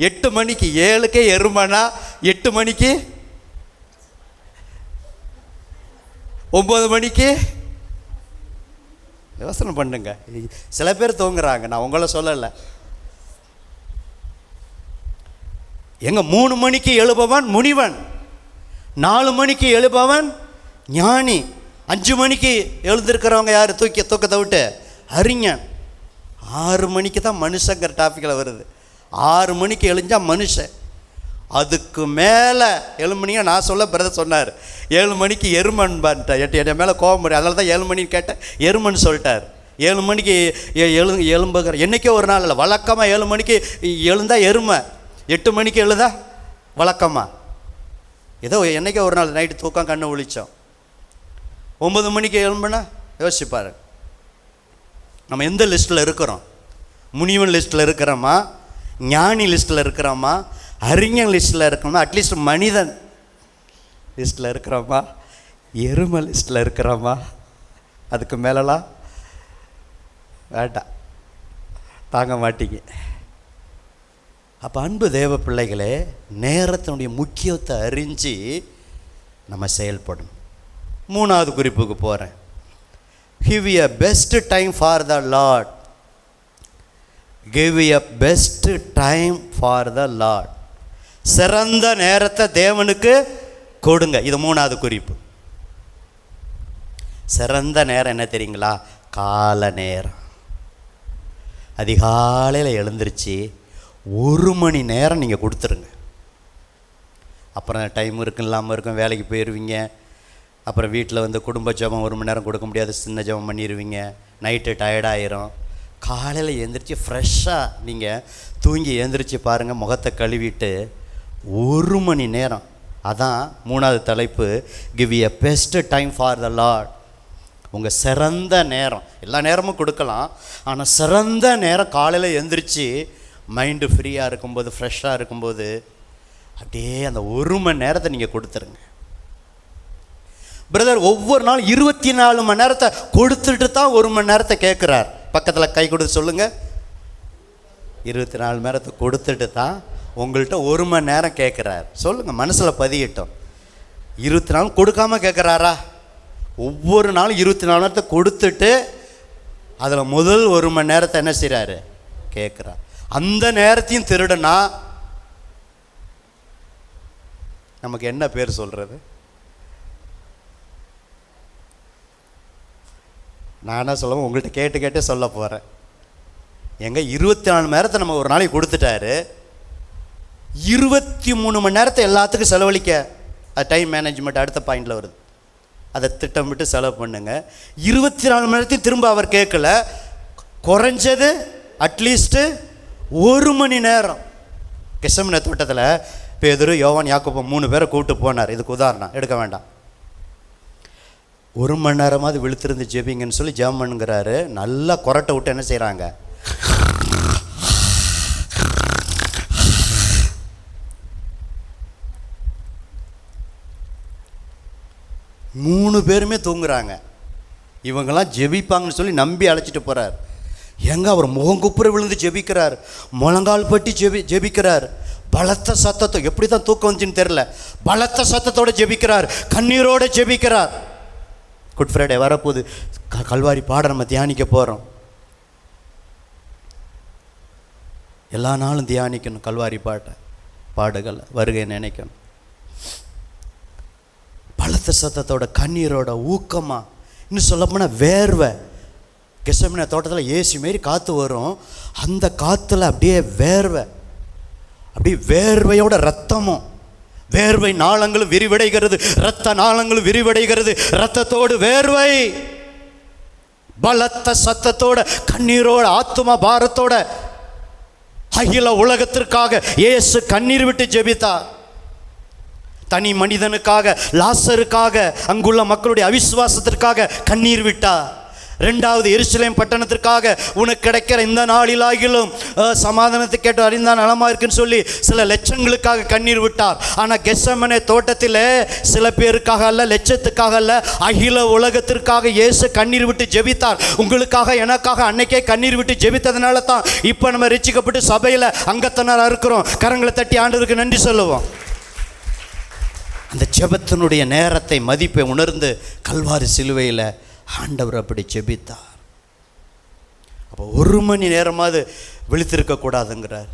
8 மணிக்கு, 7க்கே எருமனா 8 மணிக்கு, 9 மணிக்கு யோசனை பண்ணுங்க. சில பேர் தூங்குறாங்க, நான் உங்களை சொல்லலை. எங்க 3 மணிக்கு எழுபவன் முனிவன், 4 மணிக்கு எழுபவன் ஞானி, 5 மணிக்கு எழுந்திருக்கிறவங்க யார்? தூக்கத்தை விட்டு அறிஞன். 6 மணிக்கு தான் மனுஷங்கிற டாப்பிக்கில் வருது. 6 மணிக்கு எழுஞ்சா மனுஷன். அதுக்கு மேலே 7 மணியாக நான் சொல்ல பிரதர் சொன்னார், 7 மணிக்கு எருமன் பண்ணிட்டேன். என் மேலே கோபம் முடியும், அதனால தான் 7 மணின்னு கேட்டேன், எருமன் சொல்லிட்டார். 7 மணிக்கு எழும்புகிற என்றைக்கே ஒரு நாள் இல்லை, வழக்கமாக 7 மணிக்கு எழுந்தால் எருமை, 8 மணிக்கு எழுதா வழக்கமாக. ஏதோ என்றைக்கே ஒரு நாள் நைட்டு தூக்கம் கண்ணு ஒழிச்சோம். 9 மணிக்கு எழும்புனா யோசிப்பார், நம்ம எந்த லிஸ்ட்டில் இருக்கிறோம்? முனிவன் லிஸ்ட்டில் இருக்கிறோமா, ஞானி லிஸ்ட்டில் இருக்கிறோமா, அறிஞன் லிஸ்ட்டில் இருக்கிறோமா, அட்லீஸ்ட் மனிதன் லிஸ்ட்டில் இருக்கிறோமா, எருமை லிஸ்ட்டில் இருக்கிறோமா? அதுக்கு மேலெலாம் வேண்டாம், தாங்க மாட்டீங்க. அப்போ அன்பு தேவ பிள்ளைகளே, நேரத்தினுடைய முக்கியத்தை அறிஞ்சு நம்ம செயல்படணும். 3வது குறிப்புக்கு போகிறேன். Give a best time for the Lord. Give a best time for the Lord. சிறந்த நேரத்தை தேவனுக்கு கொடுங்க. இது 3வது குறிப்பு. சிறந்த நேரம் என்ன தெரியுங்களா? கால நேரம். அதிகாலையில் எழுந்திருச்சு 1 மணி நேரம் நீங்கள் கொடுத்துருங்க. அப்புறம் டைம் இருக்கும் இல்லாமல் இருக்கும், வேலைக்கு போயிடுவீங்க. அப்புறம் வீட்டில் வந்து குடும்ப ஜெபம் 1 மணி நேரம் கொடுக்க முடியாது, சின்ன ஜெபம் பண்ணிடுவீங்க. நைட்டு டயர்டாயிரும். காலையில் எழுந்திரிச்சு ஃப்ரெஷ்ஷாக நீங்கள் தூங்கி எழுந்திரிச்சு பாருங்கள், முகத்தை கழுவிட்டு 1 மணி நேரம். அதான் 3வது தலைப்பு, give a best time for the Lord. உங்கள் சிறந்த நேரம், எல்லா நேரமும் கொடுக்கலாம், ஆனால் சிறந்த நேரம் காலையில் எழுந்திரிச்சு மைண்டு ஃப்ரீயாக இருக்கும்போது, ஃப்ரெஷ்ஷாக இருக்கும்போது அப்படியே அந்த 1 மணி நேரத்தை நீங்கள் கொடுத்துருங்க. பிரதர், ஒவ்வொரு நாள் 24 மணி நேரத்தை கொடுத்துட்டு தான் 1 மணி நேரத்தை கேட்குறார். பக்கத்தில் கை கொடுத்து சொல்லுங்கள். 24 மணி நேரத்தை கொடுத்துட்டு தான் உங்கள்கிட்ட 1 மணி நேரம் கேட்குறார். சொல்லுங்கள், மனசில் பதியட்டும். 24 கொடுக்காமல் கேட்குறாரா? ஒவ்வொரு நாளும் 24 நேரத்தை கொடுத்துட்டு அதில் முதல் 1 மணி நேரத்தை என்ன செய்கிறாரு? கேட்குறார். அந்த நேரத்தையும் திருடுனா நமக்கு என்ன பேர் சொல்கிறது? நான் என்ன சொல்லுவேன், உங்கள்கிட்ட கேட்டு கேட்டே சொல்ல போகிறேன். எங்க 24 மணி நேரத்தை நம்ம ஒரு நாளைக்கு கொடுத்துட்டாரு, 23 மணி நேரத்தை எல்லாத்துக்கும் செலவழிக்க. அது டைம் மேனேஜ்மெண்ட் அடுத்த பாயிண்டில் வருது. அதை திட்டமிட்டு செலவு பண்ணுங்க. 24 மணி நேரத்தையும் திரும்ப அவர் கேட்கல, குறைஞ்சது அட்லீஸ்ட்டு 1 மணி நேரம். கெத்செமனே தோட்டத்தில் பேதுரு, யோவான், யாக்கோபு 3 பேரை கூப்பிட்டு போனார். இதுக்கு உதாரணம் எடுக்க வேண்டாம். 1 மணி நேரமாவது விழுத்திருந்து ஜெபிங்கன்னு சொல்லி ஜெபம் பண்ணுங்கிறாரு. நல்லா கொரட்டை விட்டு என்ன செய்கிறாங்க? 3 பேருமே தூங்குறாங்க. இவங்கெல்லாம் ஜெபிப்பாங்கன்னு சொல்லி நம்பி அழைச்சிட்டு போகிறார். எங்க அவர் முகங்குப்புற விழுந்து ஜெபிக்கிறார், முழங்கால் பட்டி ஜெபிக்கிறார். பலத்த சத்தத்தை, எப்படி தான் தூக்கம் வந்துச்சுன்னு தெரில, பலத்த சத்தத்தோடு ஜெபிக்கிறார், கண்ணீரோடு ஜெபிக்கிறார். குட் ஃப்ரைடே வரப்போகுது, கல்வாரி பாட நம்ம தியானிக்க போகிறோம். எல்லா நாளும் தியானிக்கணும் கல்வாரி பாடுகள் வருகை நினைக்கணும். பலத்த சத்தத்தோட, கண்ணீரோட, ஊக்கமாக, இன்னும் சொல்லப்போனால் வேர்வை. கெத்செமனே தோட்டத்தில் ஏசி மாரி காற்று வரும், அந்த காற்றுல அப்படியே வேர்வை, அப்படியே வேர்வையோட ரத்தமும், வேர்வை நாளங்களும் விரிவடைகிறது, இரத்த நாளங்களும் விரிவடைகிறது, இரத்தத்தோடு வேர்வை, பலத்த சத்தத்தோட, கண்ணீரோட, ஆத்தும பாரத்தோட அகில உலகத்திற்காக இயேசு கண்ணீர் விட்டு ஜெபித்தார். தனி மனிதனுக்காக, லாசருக்காக, அங்குள்ள மக்களுடைய அவிசுவாசத்திற்காக கண்ணீர் விட்டார். 2வது எருசலேம் பட்டணத்திற்காக, உனக்கு கிடைக்கிற இந்த நாளிலாகிலும் சமாதானத்தை கேட்டு அறிந்தால் நலமாக இருக்குன்னு சொல்லி சில லட்சங்களுக்காக கண்ணீர் விட்டார். ஆனால் கெத்செமனே தோட்டத்தில் சில பேருக்காக அல்ல, லட்சத்துக்காக அல்ல, அகில உலகத்திற்காக இயேசு கண்ணீர் விட்டு ஜெபித்தார். உங்களுக்காக, எனக்காக அன்னைக்கே கண்ணீர் விட்டு ஜெபித்ததுனால தான் இப்போ நம்ம ரட்சிக்கப்பட்டு சபையில் அங்கத்தினராக இருக்கிறோம். கரங்களை தட்டி ஆண்டவருக்கு நன்றி சொல்லுவோம். அந்த ஜெபத்தினுடைய நேரத்தை, மதிப்பை உணர்ந்து கல்வாரி சிலுவையில் ஆண்டவர் அப்படி ஜெபித்தார். அப்போ 1 மணி நேரமாவது விழித்திருக்கக்கூடாதுங்கிறார்.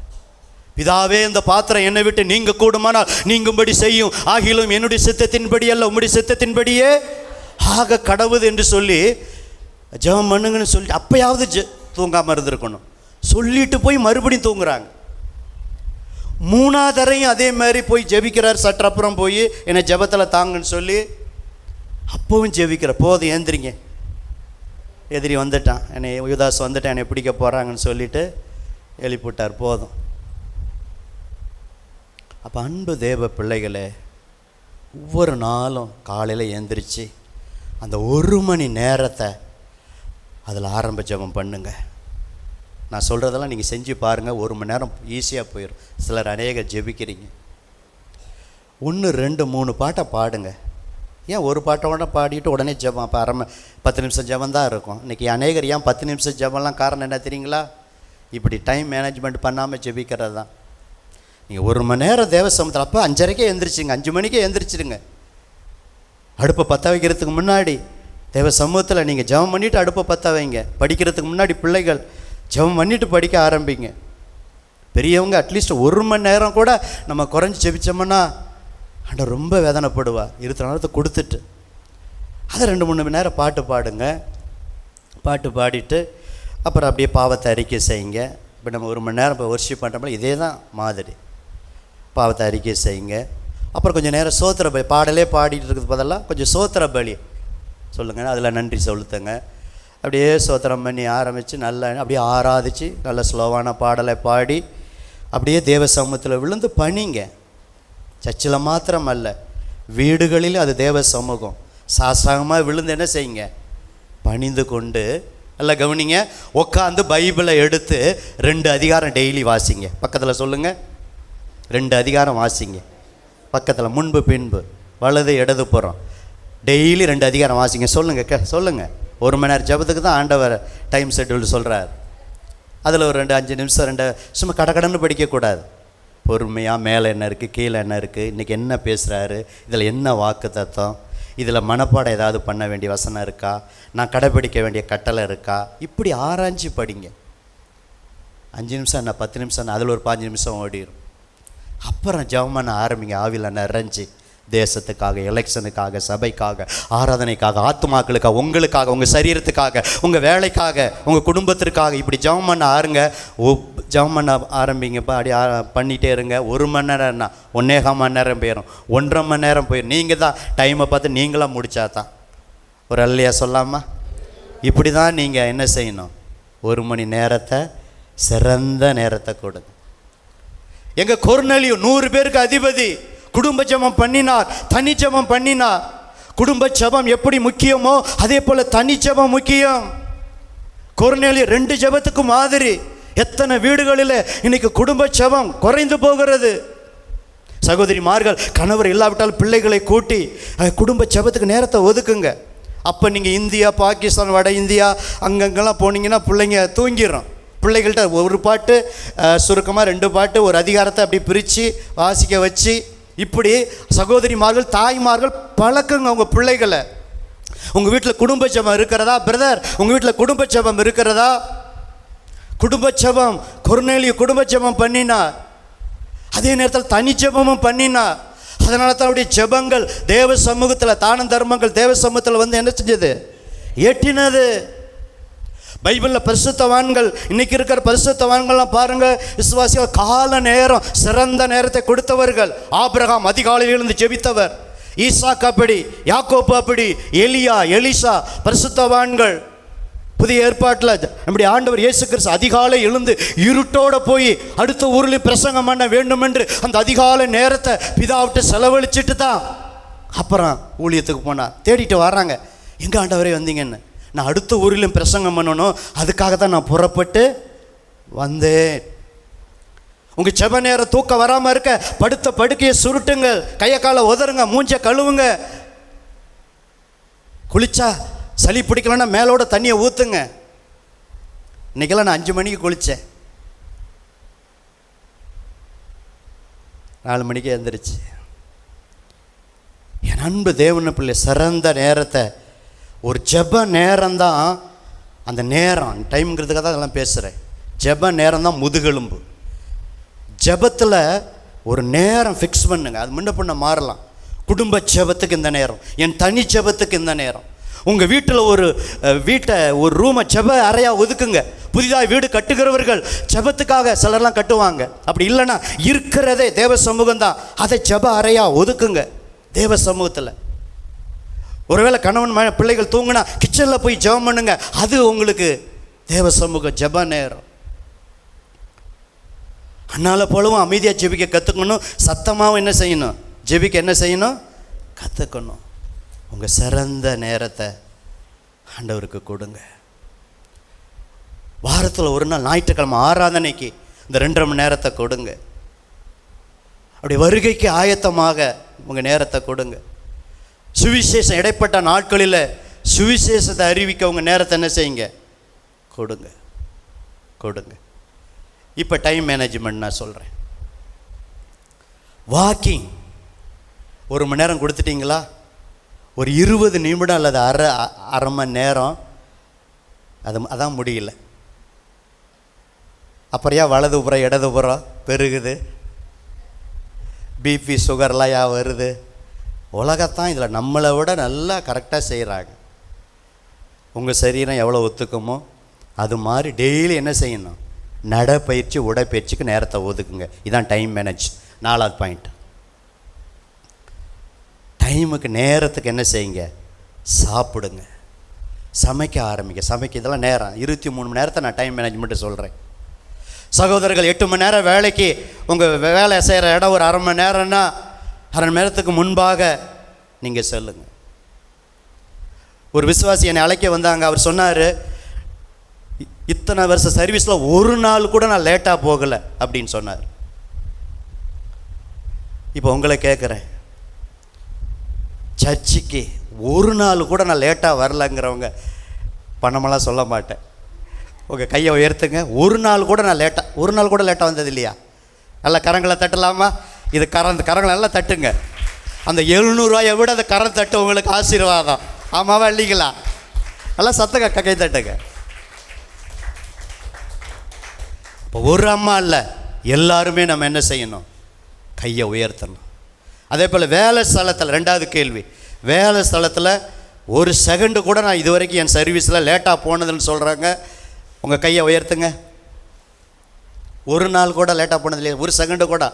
பிதாவே, இந்த பாத்திரம் என்னை விட்டு நீங்க கூடுமானால் நீங்கும்படி செய்யும், ஆகிலும் என்னுடைய சித்தத்தின்படி அல்ல உம்முடைய சித்தத்தின்படியே ஆக கடவுது என்று சொல்லி ஜெபம் பண்ணுங்கன்னு சொல்லிட்டு அப்பயாவது தூங்காமல் இருந்திருக்கணும். சொல்லிட்டு போய் மறுபடியும் தூங்குறாங்க. 3வது தரையும் அதே மாதிரி போய் ஜெபிக்கிறார். சற்று அப்புறம் போய் என்னை ஜெபத்தில் தாங்கன்னு சொல்லி அப்பவும் ஜெபிக்கிற, போதும் ஏந்திரிங்க, எதிரி வந்துட்டான், என்னை யூதாஸ் வந்துட்டான், என்னை பிடிக்க போகிறாங்கன்னு சொல்லிட்டு எழுப்பிவிட்டார், போதும். அப்போ அன்பு தேவ பிள்ளைகளே, ஒவ்வொரு நாளும் காலையில் எழுந்திரிச்சு அந்த 1 மணி நேரத்தை அதில் ஆரம்ப ஜெபம் பண்ணுங்க. நான் சொல்கிறதெல்லாம் நீங்கள் செஞ்சு பாருங்கள், 1 மணி நேரம் ஈஸியாக போயிடும். சிலர் அநேக ஜெபிக்கிறீங்க. 1, 2, 3 பாட்டை பாடுங்க. ஏன் ஒரு பாட்டோட பாடிட்டு உடனே ஜெபம்? அப்போ 10 நிமிஷம் ஜெபம் தான் இருக்கும். இன்றைக்கி அநேகர் ஏன் 10 நிமிஷம் ஜெபம்லாம் காரணம் என்ன தெரியுங்களா? இப்படி டைம் மேனேஜ்மெண்ட் பண்ணாமல் ஜெபிக்கிறது தான். நீங்கள் 1 மணி நேரம் தேவ சமூகத்தில், அப்போ 5:30 எழுந்திரிச்சிங்க, 5 மணிக்கே எழுந்திரிச்சிடுங்க. அடுப்பை பற்ற வைக்கிறதுக்கு முன்னாடி தேவ சமூகத்தில் நீங்கள் ஜெபம் பண்ணிவிட்டு அடுப்பை பற்ற வைங்க. படிக்கிறதுக்கு முன்னாடி பிள்ளைகள் ஜெபம் பண்ணிட்டு படிக்க ஆரம்பிங்க. பெரியவங்க அட்லீஸ்ட் 1 மணி நேரம் கூட நம்ம குறைஞ்சி ஜெபிச்சோம்னா ஆண்டவர் ரொம்ப வேதனைப்படுவார். 20 நேரத்தை கொடுத்துட்டு அதை 2-3 மணி நேரம் பாட்டு பாடுங்க. பாட்டு பாடிட்டு அப்புறம் அப்படியே பாவத்தை அறிக்கை செய்யுங்க. இப்போ நம்ம 1 மணி நேரம் இப்போ வர்ஷிப் பண்ணுறோம்ல, இதே தான் மாதிரி. பாவத்தை அறிக்கை செய்யுங்க. அப்புறம் கொஞ்சம் நேரம் சோத்திர பலி, பாடலே பாடிட்டு இருக்கிறது பதிலாக கொஞ்சம் சோத்திர பலி சொல்லுங்கள், அதில் நன்றி செலுத்துங்க. அப்படியே சோத்திரம் பண்ணி ஆரம்பித்து நல்லா அப்படியே ஆராதிச்சு நல்ல ஸ்லோவான பாடலை பாடி அப்படியே தேவ சமூகத்தில் விழுந்து பணிங்க. சர்ச்சில் மாத்திரம் அல்ல, வீடுகளில் அது தேவ சமூகம். சாஸ்திரமாக விழுந்து என்ன செய்யுங்க, பணிந்து கொண்டு நல்லா கவனிங்க. உட்காந்து பைபிளை எடுத்து 2 அதிகாரம் டெய்லி வாசிங்க. பக்கத்தில் சொல்லுங்கள், 2 அதிகாரம் வாசிங்க. பக்கத்தில் முன்பு பின்பு வலது இடது புறம் டெய்லி 2 அதிகாரம் வாசிங்க. சொல்லுங்கள் 1 மணி நேரம் ஜபத்துக்கு தான் ஆண்டவர் டைம் ஷெட்யூல் சொல்கிறார். அதில் ஒரு 2-5 நிமிஷம் சும்மா கடன்னு படிக்கக்கூடாது. பொறுமையாக மேலே என்ன இருக்குது, கீழே என்ன இருக்குது, இன்றைக்கி என்ன பேசுகிறாரு, இதில் என்ன வாக்கு தத்துவம், இதில் மனப்பாடம் ஏதாவது பண்ண வேண்டிய வசனம் இருக்கா, நான் கடைப்பிடிக்க வேண்டிய கட்டளை இருக்கா, இப்படி ஆராய்ச்சி படிங்க. 5 நிமிஷம் என்ன 10 நிமிஷம் என்ன, அதில் ஒரு 5 நிமிஷம் ஓடிடும். அப்புறம் ஜெபம் பண்ண ஆரம்பிங்க. ஆவியில் நிறைஞ்சி தேசத்துக்காக, எலெக்ஷனுக்காக, சபைக்காக, ஆராதனைக்காக, ஆத்துமாக்களுக்காக, உங்களுக்காக, உங்கள் சரீரத்துக்காக, உங்கள் வேலைக்காக, உங்கள் குடும்பத்திற்காக இப்படி ஜெபம் பண்ண ஜெபம் பண்ண ஆரம்பிங்கப்பா. அப்படி பண்ணிகிட்டே இருங்க. 1 மணி நேரம்னா 1.25 மணி நேரம் போயிடும், 1.5 மணி நேரம் போயிடும். நீங்கள் தான் டைமை பார்த்து நீங்களாக முடித்தா தான். ஒரு அல்லையா சொல்லாமா? இப்படி தான் நீங்கள் என்ன செய்யணும், 1 மணி நேரத்தை சிறந்த நேரத்தை கொடுங்க. எங்கள் கொர்நேலியு 100 பேருக்கு அதிபதி. குடும்ப ஜெபம் பண்ணினார், தனி ஜெபம் பண்ணினார். குடும்ப ஜெபம் எப்படி முக்கியமோ அதே போல் தனி ஜெபம் முக்கியம். கொர்நேலியு 2 ஜெபத்துக்கு மாதிரி. எத்தனை வீடுகளில் இன்னைக்கு குடும்ப ஜெபம் குறைந்து போகிறது. சகோதரிமார்கள் கணவர் இல்லாவிட்டால் பிள்ளைகளை கூட்டி குடும்ப ஜெபத்துக்கு நேரத்தை ஒதுக்குங்க. அப்போ நீங்கள் இந்தியா, பாகிஸ்தான், வட இந்தியா அங்கங்கெல்லாம் போனீங்கன்னா பிள்ளைங்க தூங்கிடும். பிள்ளைகள்கிட்ட ஒரு பாட்டு சுருக்கமாக 2 பாட்டு ஒரு அதிகாரத்தை அப்படி பிரித்து வாசிக்க வச்சு இப்படி சகோதரிமார்கள் தாய்மார்கள் பழக்குங்க உங்கள் பிள்ளைகளை. உங்கள் வீட்டில் குடும்ப ஜெபம் இருக்கிறதா பிரதர்? உங்கள் வீட்டில் குடும்ப ஜெபம் இருக்கிறதா? குடும்ப ஜெபம் கொர்நேலியு குடும்ப ஜெபம் பண்ணினா, அதே நேரத்தில் தனி ஜெபமும் பண்ணினா. அதனால தான் அவருடைய ஜெபங்கள் தேவ சமூகத்தில், தான தர்மங்கள் தேவ சமூகத்தில் வந்து என்ன செஞ்சது, எட்டினது. பைபிளில் பரிசுத்தவான்கள், இன்னைக்கு இருக்கிற பரிசுத்தவான்கள்லாம் பாருங்கள், விசுவாசிகள் கால நேரம் சிறந்த நேரத்தை கொடுத்தவர்கள். ஆபிரகாம் அதிகாலையில் இருந்து ஜெபித்தவர். ஈசாக்கு அப்படி, யாக்கோப்பு அப்படி, எலியா, எலிசா பரிசுத்தவான்கள். புதிய ஏற்பாட்டில் நம்முடைய ஆண்டவர் இயேசு கிறிஸ்து அதிகாலை எழுந்து இருட்டோட போய் அடுத்த ஊரில் பிரசங்கம் பண்ண வேண்டும் என்று அந்த அதிகாலை நேரத்தை பிதாவிட்டு செலவழிச்சிட்டு தான் அப்புறம் ஊழியத்துக்கு போனார். தேடிட்டு வர்றாங்க, எங்கே ஆண்டவரே வந்தீங்கன்னு. நான் அடுத்த ஊரிலும் பிரசங்கம் பண்ணணும், அதுக்காக தான் நான் புறப்பட்டு வந்தேன். உங்கள் செப நேரம் தூக்கம் வராமல் இருக்க படுத்த படுக்கையை சுருட்டுங்க, கையை காலை உதறுங்க, மூஞ்ச கழுவுங்க. குளிச்சா சளி பிடிக்கலன்னா மேலோட தண்ணியை ஊற்றுங்க. இன்றைக்கெல்லாம் நான் 5 மணிக்கு குளித்தேன், 4 மணிக்கு எழுந்திரிச்சு. என் அன்பு தேவன பிள்ளை, சிறந்த நேரத்தை, ஒரு ஜெப நேரம்தான் அந்த நேரம். டைம்ங்கிறதுக்காக தான் அதெல்லாம் பேசுகிறேன். ஜெப நேரம் தான் முதுகெலும்பு. ஜெபத்தில் ஒரு நேரம் ஃபிக்ஸ் பண்ணுங்க. அது முன்ன பண்ண மாறலாம். குடும்ப ஜெபத்துக்கு இந்த நேரம், என் தனி ஜெபத்துக்கு இந்த நேரம். உங்கள் வீட்டில் ஒரு ரூமை ஜெப அறையாக ஒதுக்குங்க. புதிதாக வீடு கட்டுகிறவர்கள் ஜெபத்துக்காக சிலர்லாம் கட்டுவாங்க. அப்படி இல்லைன்னா இருக்கிறதே தேவ சமூகம் தான், அதை ஜெப அறையாக ஒதுக்குங்க தேவ சமூகத்தில். ஒருவேளை கணவன் பிள்ளைகள் தூங்கினா கிச்சனில் போய் ஜெபம் பண்ணுங்க. அது உங்களுக்கு தேவ சமூக ஜெப நேரம். அதனால் போலவும் அமைதியாக ஜெபிக்க கற்றுக்கணும். சத்தமாகவும் என்ன செய்யணும், ஜெபிக்க என்ன செய்யணும், கற்றுக்கணும். உங்கள் சிறந்த நேரத்தை ஆண்டவருக்கு கொடுங்க. வாரத்தில் ஒரு நாள் ஞாயிற்றுக்கிழமை ஆராதனைக்கு இந்த 2.5 மணி நேரத்தை கொடுங்க. அப்படி வருகைக்கு ஆயத்தமாக உங்கள் நேரத்தை கொடுங்க. சுவிசேஷம் இடைப்பட்ட நாட்களில் சுவிசேஷத்தை அறிவிக்க உங்கள் நேரத்தை என்ன செய்யுங்க, கொடுங்க. இப்போ டைம் மேனேஜ்மெண்ட் நான் சொல்கிறேன். வாக்கிங் 1 மணி நேரம் கொடுத்துட்டிங்களா, ஒரு 20 நிமிடம் அல்லது அரை மணி நேரம், அதான் முடியல. அப்புறம் ஏன் வலதுபுறம் இடதுபுறம் பெருகுது? பிபி சுகர்லாம் ஏன் வருது? உலகத்தான் இதில் நம்மளை விட நல்லா கரெக்டாக செய்கிறாங்க. உங்கள் சரீரம் எவ்வளோ ஒத்துக்குமோ அது மாதிரி டெய்லி என்ன செய்யணும்? நடைப்பயிற்சி உடற்பயிற்சிக்கு நேரத்தை ஒதுக்குங்க. இதான் டைம் மேனேஜ். 4வது பாயிண்ட். டைமுக்கு நேரத்துக்கு என்ன செய்யுங்க? சாப்பிடுங்க, சமைக்க ஆரம்பிங்க. சமைக்க இதெல்லாம் நேரம் 23 மணி நேரத்தை நான் டைம் மேனேஜ்மெண்ட்டு சொல்கிறேன். சகோதரர்கள் 8 மணி நேரம் வேலைக்கு உங்கள் வேலை செய்கிற இடம் ஒரு 1/2 மணி நேரம்னா 1/2 மணி நேரத்துக்கு முன்பாக நீங்கள் சொல்லுங்கள். ஒரு விசுவாசி என்னை அழைக்க வந்தாங்க. அவர் சொன்னார், இத்தனை வருஷம் சர்வீஸில் ஒரு நாள் கூட நான் லேட்டாக போகலை அப்படின்னு சொன்னார். இப்போ உங்களை கேட்குறேன், சர்ச்சுக்கு ஒரு நாள் கூட நான் லேட்டாக வரலங்கிறவங்க பணமெல்லாம் சொல்ல மாட்டேன். உங்கள் கையை உயர்த்துங்க. ஒரு நாள் கூட லேட்டாக வந்தது இல்லையா? நல்லா கரங்களை தட்டலாமா? இது கரங்களை நல்லா தட்டுங்க. அந்த 700 ரூபாயை விட அந்த கரம் தட்டு உங்களுக்கு ஆசீர்வாதம். ஆமாவா இல்லைங்களா? நல்லா சத்தங்க, கை தட்டுங்க. இப்போ ஒரு அம்மா இல்லை, எல்லாருமே நம்ம என்ன செய்யணும்? கையை உயர்த்தணும். அதே போல் வேலை ஸ்தலத்தில் 2வது கேள்வி, வேலை ஸ்தலத்தில் ஒரு செகண்டு கூட நான் இது வரைக்கும் என் சர்வீஸில் லேட்டாக போனதுன்னு சொல்கிறாங்க. உங்கள் கையை உயர்த்துங்க. ஒரு நாள் கூட லேட்டாக போனது இல்லையா? ஒரு செகண்டு கூட.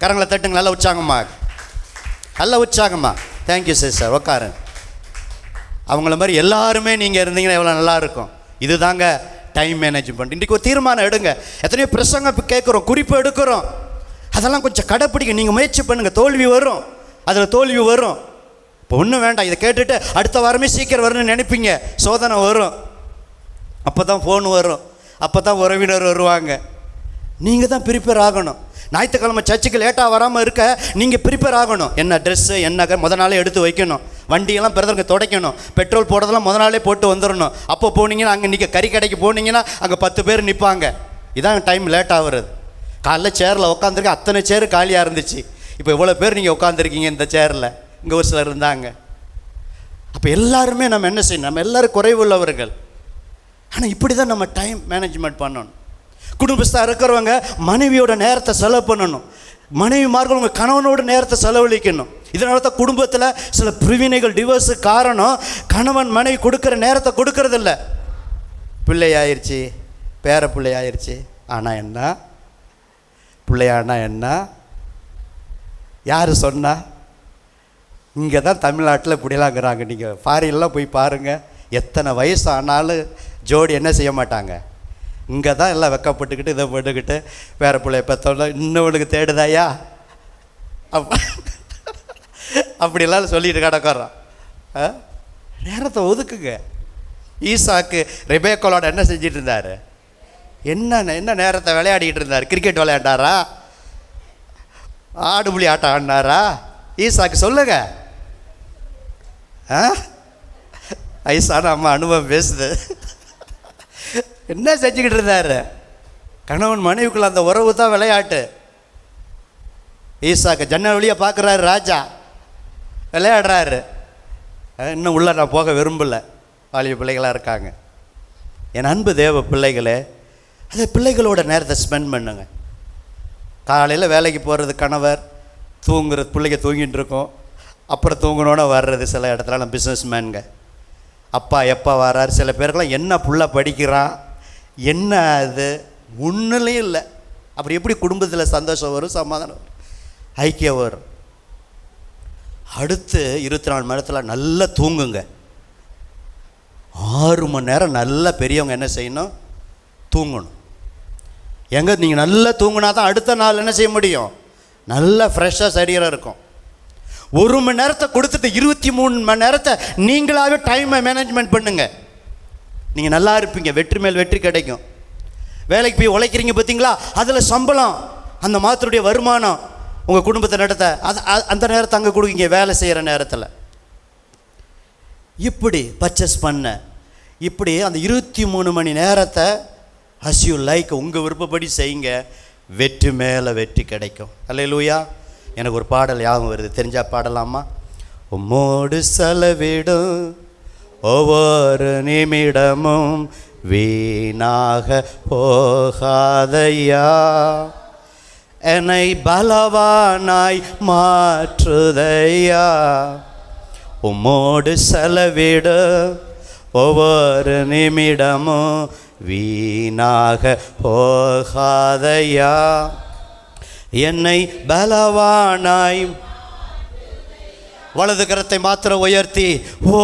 கரங்களை தட்டுங்க. நல்லா உற்சாகம்மா, நல்லா உற்சாகம்மா. Thank you sir. உட்காரு. அவங்கள மாதிரி எல்லாருமே நீங்கள் இருந்தீங்கன்னா எவ்வளோ நல்லாயிருக்கும். இது தாங்க டைம் மேனேஜ்மெண்ட். இன்றைக்கி ஒரு தீர்மானம் எடுங்க. எத்தனையோ பிரசங்க கேட்குறோம், குறிப்பு எடுக்கிறோம். அதெல்லாம் கொஞ்சம் கடைப்பிடிக்க நீங்கள் முயற்சி பண்ணுங்கள். தோல்வி வரும், அதில் தோல்வி வரும். இப்போ ஒன்றும் வேண்டாம், இதை கேட்டுட்டு அடுத்த வாரமே சீக்கிரம் வரணும்னு நினைப்பீங்க. சோதனை வரும், அப்போ தான் ஃபோன் வரும், அப்போ தான் உறவினர் வருவாங்க. நீங்கள் தான் ப்ரிப்பேர் ஆகணும். ஞாயிற்றுக்கிழமை சர்ச்சுக்கு லேட்டாக வராமல் இருக்க நீங்கள் ப்ரிப்பேர் ஆகணும். என்ன ட்ரெஸ்ஸு என்ன முதல் நாளே எடுத்து வைக்கணும். வண்டியெல்லாம் பிறகு துடைக்கணும். பெட்ரோல் போடுறதெல்லாம் முதல் நாளே போட்டு வந்துடணும். அப்போ போனீங்கன்னா அங்கே நீங்கள் கறி கடைக்கு போனீங்கன்னா அங்கே 10 பேர் நிற்பாங்க. இதான் டைம் லேட் ஆகுறது. காலைல சேரில் உட்காந்துருக்க அத்தனை சேரு காலியாக இருந்துச்சு. இப்போ இவ்வளோ பேர் நீங்கள் உட்காந்துருக்கீங்க இந்த சேரில். இங்கே ஒரு சிலர் இருந்தாங்க. அப்போ எல்லாருமே நம்ம என்ன செய்யணும்? நம்ம எல்லோரும் குறைவுள்ளவர்கள். ஆனால் இப்படி தான் நம்ம டைம் மேனேஜ்மெண்ட் பண்ணணும். குடும்பஸ்தாக இருக்கிறவங்க மனைவியோட நேரத்தை செலவு பண்ணணும். மனைவிமார்கள் உங்கள் கணவனோட நேரத்தை செலவழிக்கணும். இதனால தான் குடும்பத்தில் சில பிரிவினைகள், டிவோர்ஸு காரணம் கணவன் மனைவி கொடுக்குற நேரத்தை கொடுக்கறதில்ல. பிள்ளை ஆயிடுச்சு, பேர பிள்ளை ஆயிடுச்சு, ஆனால் என்ன பிள்ளையானா என்ன? யார் சொன்னா? இங்கே தான் தமிழ்நாட்டில் இப்படிலாங்கிறாங்க. நீங்கள் ஃபாரின்லாம் போய் பாருங்கள், எத்தனை வயசு ஆனாலும் ஜோடி என்ன செய்ய மாட்டாங்க. இங்கே தான் எல்லாம் வெக்கப்பட்டுக்கிட்டு இதை போட்டுக்கிட்டு வேறு பிள்ளைய பெற்றோன்னா இன்னொன்றுக்கு தேடுதாயா அப்படிலாம் சொல்லிட்டு கிடக்கிறோம். நேரத்தை ஒதுக்குங்க. ஈசாக்கு ரெபேக்காளோட என்ன செஞ்சிட்டு இருந்தார்? என்ன நேரத்தை விளையாடிக்கிட்டு இருந்தார்? கிரிக்கெட் விளையாண்டாரா? ஆடுபுலி ஆட்டம் ஆடினாரா? ஈசாக்கு சொல்லுங்க. ஐசான அம்மா அனுபவம் பேசுது. என்ன செஞ்சுக்கிட்டு இருந்தார்? கணவன் மனைவிக்குள்ள அந்த உறவு தான் விளையாட்டு. ஈசாக்கு ஜன்னல் வழியாக பார்க்குறாரு, ராஜா விளையாடுறாரு. இன்னும் உள்ள நான் போக விரும்பலை, வாலிப பிள்ளைகளாக இருக்காங்க. என் அன்பு தேவ பிள்ளைகளே, அதை பிள்ளைகளோட நேரத்தை ஸ்பெண்ட் பண்ணுங்க. காலையில் வேலைக்கு போகிறது கணவர், தூங்குறது பிள்ளைங்க தூங்கிட்டு இருக்கோம். அப்புறம் தூங்கணுன்னு வர்றது சில இடத்துல நம்ம பிஸ்னஸ் மேனுங்க. அப்பா எப்போ வரார்? சில பேருக்கெல்லாம் என்ன புள்ள படிக்கிறான், என்ன அது ஒன்றுலையும் இல்லை. அப்புறம் எப்படி குடும்பத்தில் சந்தோஷம் வரும், சமாதானம் வரும், ஐக்கியம் வரும்? அடுத்து 24 மணி நேரத்தில் நல்லா தூங்குங்க. 6 மணி நேரம் நல்லா பெரியவங்க என்ன செய்யணும்? தூங்கணும். எங்கே நீங்கள் நல்லா தூங்கினா தான் அடுத்த நாள் என்ன செய்ய முடியும்? நல்லா ஃப்ரெஷ்ஷாக சரீரம் இருக்கும். 1 மணி நேரத்தை கொடுத்துட்டு 23 மணி நேரத்தை நீங்களாகவே டைமை மேனேஜ்மெண்ட் பண்ணுங்க. நீங்கள் நல்லா இருப்பீங்க, வெற்றி மேல் வெற்றி கிடைக்கும். வேலைக்கு போய் உழைக்கிறீங்க பார்த்தீங்களா, அதில் சம்பளம், அந்த மாதத்துடைய வருமானம் உங்கள் குடும்பத்தை நடத்த அந்த நேரத்தை அங்கே கொடுக்குங்க. வேலை செய்கிற நேரத்தில் இப்படி பர்ச்சேஸ் பண்ண, இப்படி அந்த 23 மணி நேரத்தை அஸ் யூ லைக் உங்கள் விருப்பப்படி செய்யுங்க. வெற்றி மேலே வெற்றி கிடைக்கும். அல்லேலூயா. எனக்கு ஒரு பாடல் ஞாபகம் வருது, தெரிஞ்சா பாடலாமா? உம்மோடு செலவிடும் ஒவ்வொரு நிமிடமும் வீணாக போகாதையா. என்னை பலவானாய் மாற்றுதையா. உம்மோடு செலவிடு ஒவ்வொரு நிமிடமும் வீணாக போகாதையா. என்னை பலவானாய். வலது கரத்தை மாத்திரம் உயர்த்தி, ஓ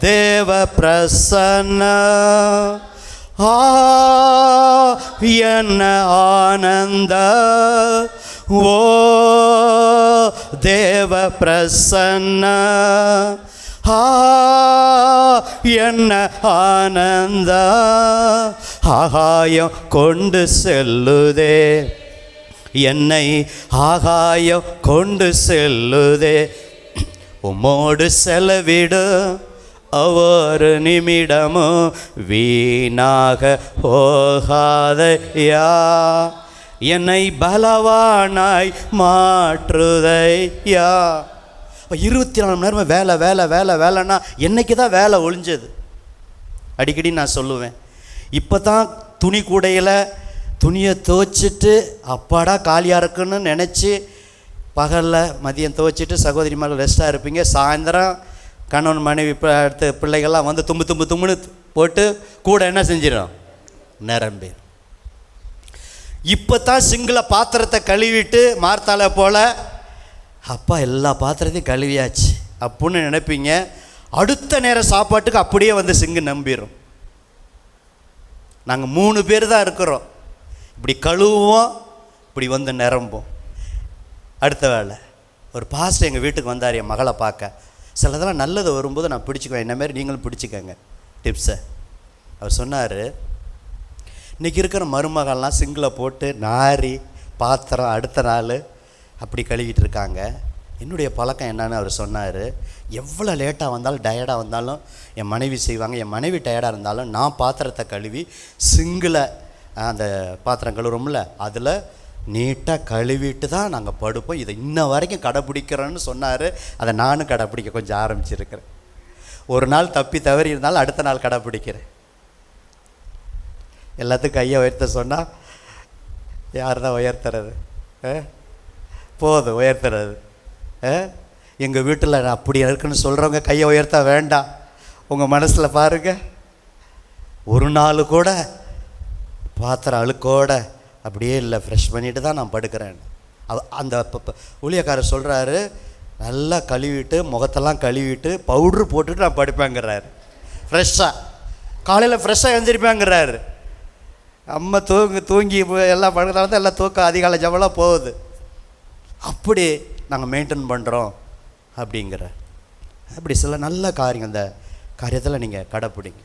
தேவ பிரசன்ன என்ன ஆனந்த, ஓ தேவ பிரசன்ன என்ன ஆனந்த. ஆகாயம் கொண்டு செல்லுதே என்னை, ஆகாயம் கொண்டு செல்லுதே. உம்மோடு செலவிடு ஒவ்வொரு நிமிடமும் வீணாக போகாதையா. என்னை பலவானாய் மாற்றுதையா. 24 மணி நேரம் வேலை வேலை வேலை வேலைன்னா என்னைக்கு தான் வேலை ஒழிஞ்சது? அடிக்கடி நான் சொல்லுவேன், இப்போ தான் துணி கூடையில் துணியை துவைச்சிட்டு அப்பாடா காலியாக இருக்குன்னு நினச்சி பகலில் மதியம் துவைச்சிட்டு சகோதரி மேலே ரெஸ்ட்டாக இருப்பீங்க. சாயந்தரம் கணவன் மனைவி அடுத்த பிள்ளைகள்லாம் வந்து தும்முன்னு போட்டு கூட என்ன செஞ்சிடும், நிரம்பி. இப்போ தான் சிங்கிள பாத்திரத்தை கழுவிட்டு மார்த்தால போல் அப்பா எல்லா பாத்திரத்தையும் கழுவியாச்சு அப்படின்னு நினைப்பீங்க. அடுத்த நேரம் சாப்பாட்டுக்கு அப்படியே வந்து சிங்கு நம்பிடும். நாங்கள் 3 பேர் தான் இருக்கிறோம். இப்படி கழுவுவோம், இப்படி வந்து நிரம்போம். அடுத்த வேலை ஒரு பாஸ்டர் எங்கள் வீட்டுக்கு வந்தார் என் மகளை பார்க்க. சிலதெல்லாம் நல்லது வரும்போது நான் பிடிச்சிக்குவேன், இந்தமாரி நீங்களும் பிடிச்சிக்கங்க டிப்ஸை. அவர் சொன்னார், இன்றைக்கி இருக்கிற மருமகள்லாம் சிங்கில் போட்டு நாரி பாத்திரம் அடுத்த நாள் அப்படி கழுவிட்டு இருக்காங்க. என்னுடைய பழக்கம் என்னன்னு அவர் சொன்னார், எவ்வளோ லேட்டாக வந்தாலும் டயர்டாக வந்தாலும் என் மனைவி செய்வாங்க. என் மனைவி டயர்டாக இருந்தாலும் நான் பாத்திரத்தை கழுவி சிங்கில் அந்த பாத்திரம் கழுவுறோம்ல அதில் நீட்டாக கழுவிட்டு தான் நாங்கள் படுப்போம். இதை இன்ன வரைக்கும் கடைப்பிடிக்கிறோன்னு சொன்னார். அதை நானும் கடைப்பிடிக்க கொஞ்சம் ஆரம்பிச்சிருக்கிறேன். ஒரு நாள் தப்பி தவறி இருந்தாலும் அடுத்த நாள் கடைப்பிடிக்கிறேன். எல்லாத்துக்கும் கையை உயர்த்த சொன்னால் யார் தான் உயர்த்துறது? போதும் உயர்த்துறது. எங்கள் வீட்டில் நான் அப்படி இருக்குன்னு சொல்கிறவங்க கையை உயர்த்த வேண்டாம். உங்கள் மனசில் பாருங்கள், ஒரு நாள் கூட பாத்திரம் அழுக்கோட அப்படியே இல்லை, ஃப்ரெஷ் பண்ணிட்டு தான் நான் படுக்கிறேன். அந்த ஊழியக்காரர் சொல்கிறாரு, நல்லா கழுவிட்டு முகத்தெல்லாம் கழுவிட்டு பவுட்ரு போட்டுட்டு நான் படுப்பேங்கிறாரு. ஃப்ரெஷ்ஷாக காலையில் ஃப்ரெஷ்ஷாக எழுந்திருப்பேங்கிறாரு. அம்மா தூங்கி எல்லாம் படுக்கிறதால தான் எல்லாம் தூக்கம் அதிகாலை ஜவெல்லாம் போகுது. அப்படி நாங்கள் மெயின்டைன் பண்ணுறோம் அப்படிங்கிற. அப்படி சில நல்ல காரியம், அந்த காரியத்தில் நீங்கள் கடைப்பிடிங்க.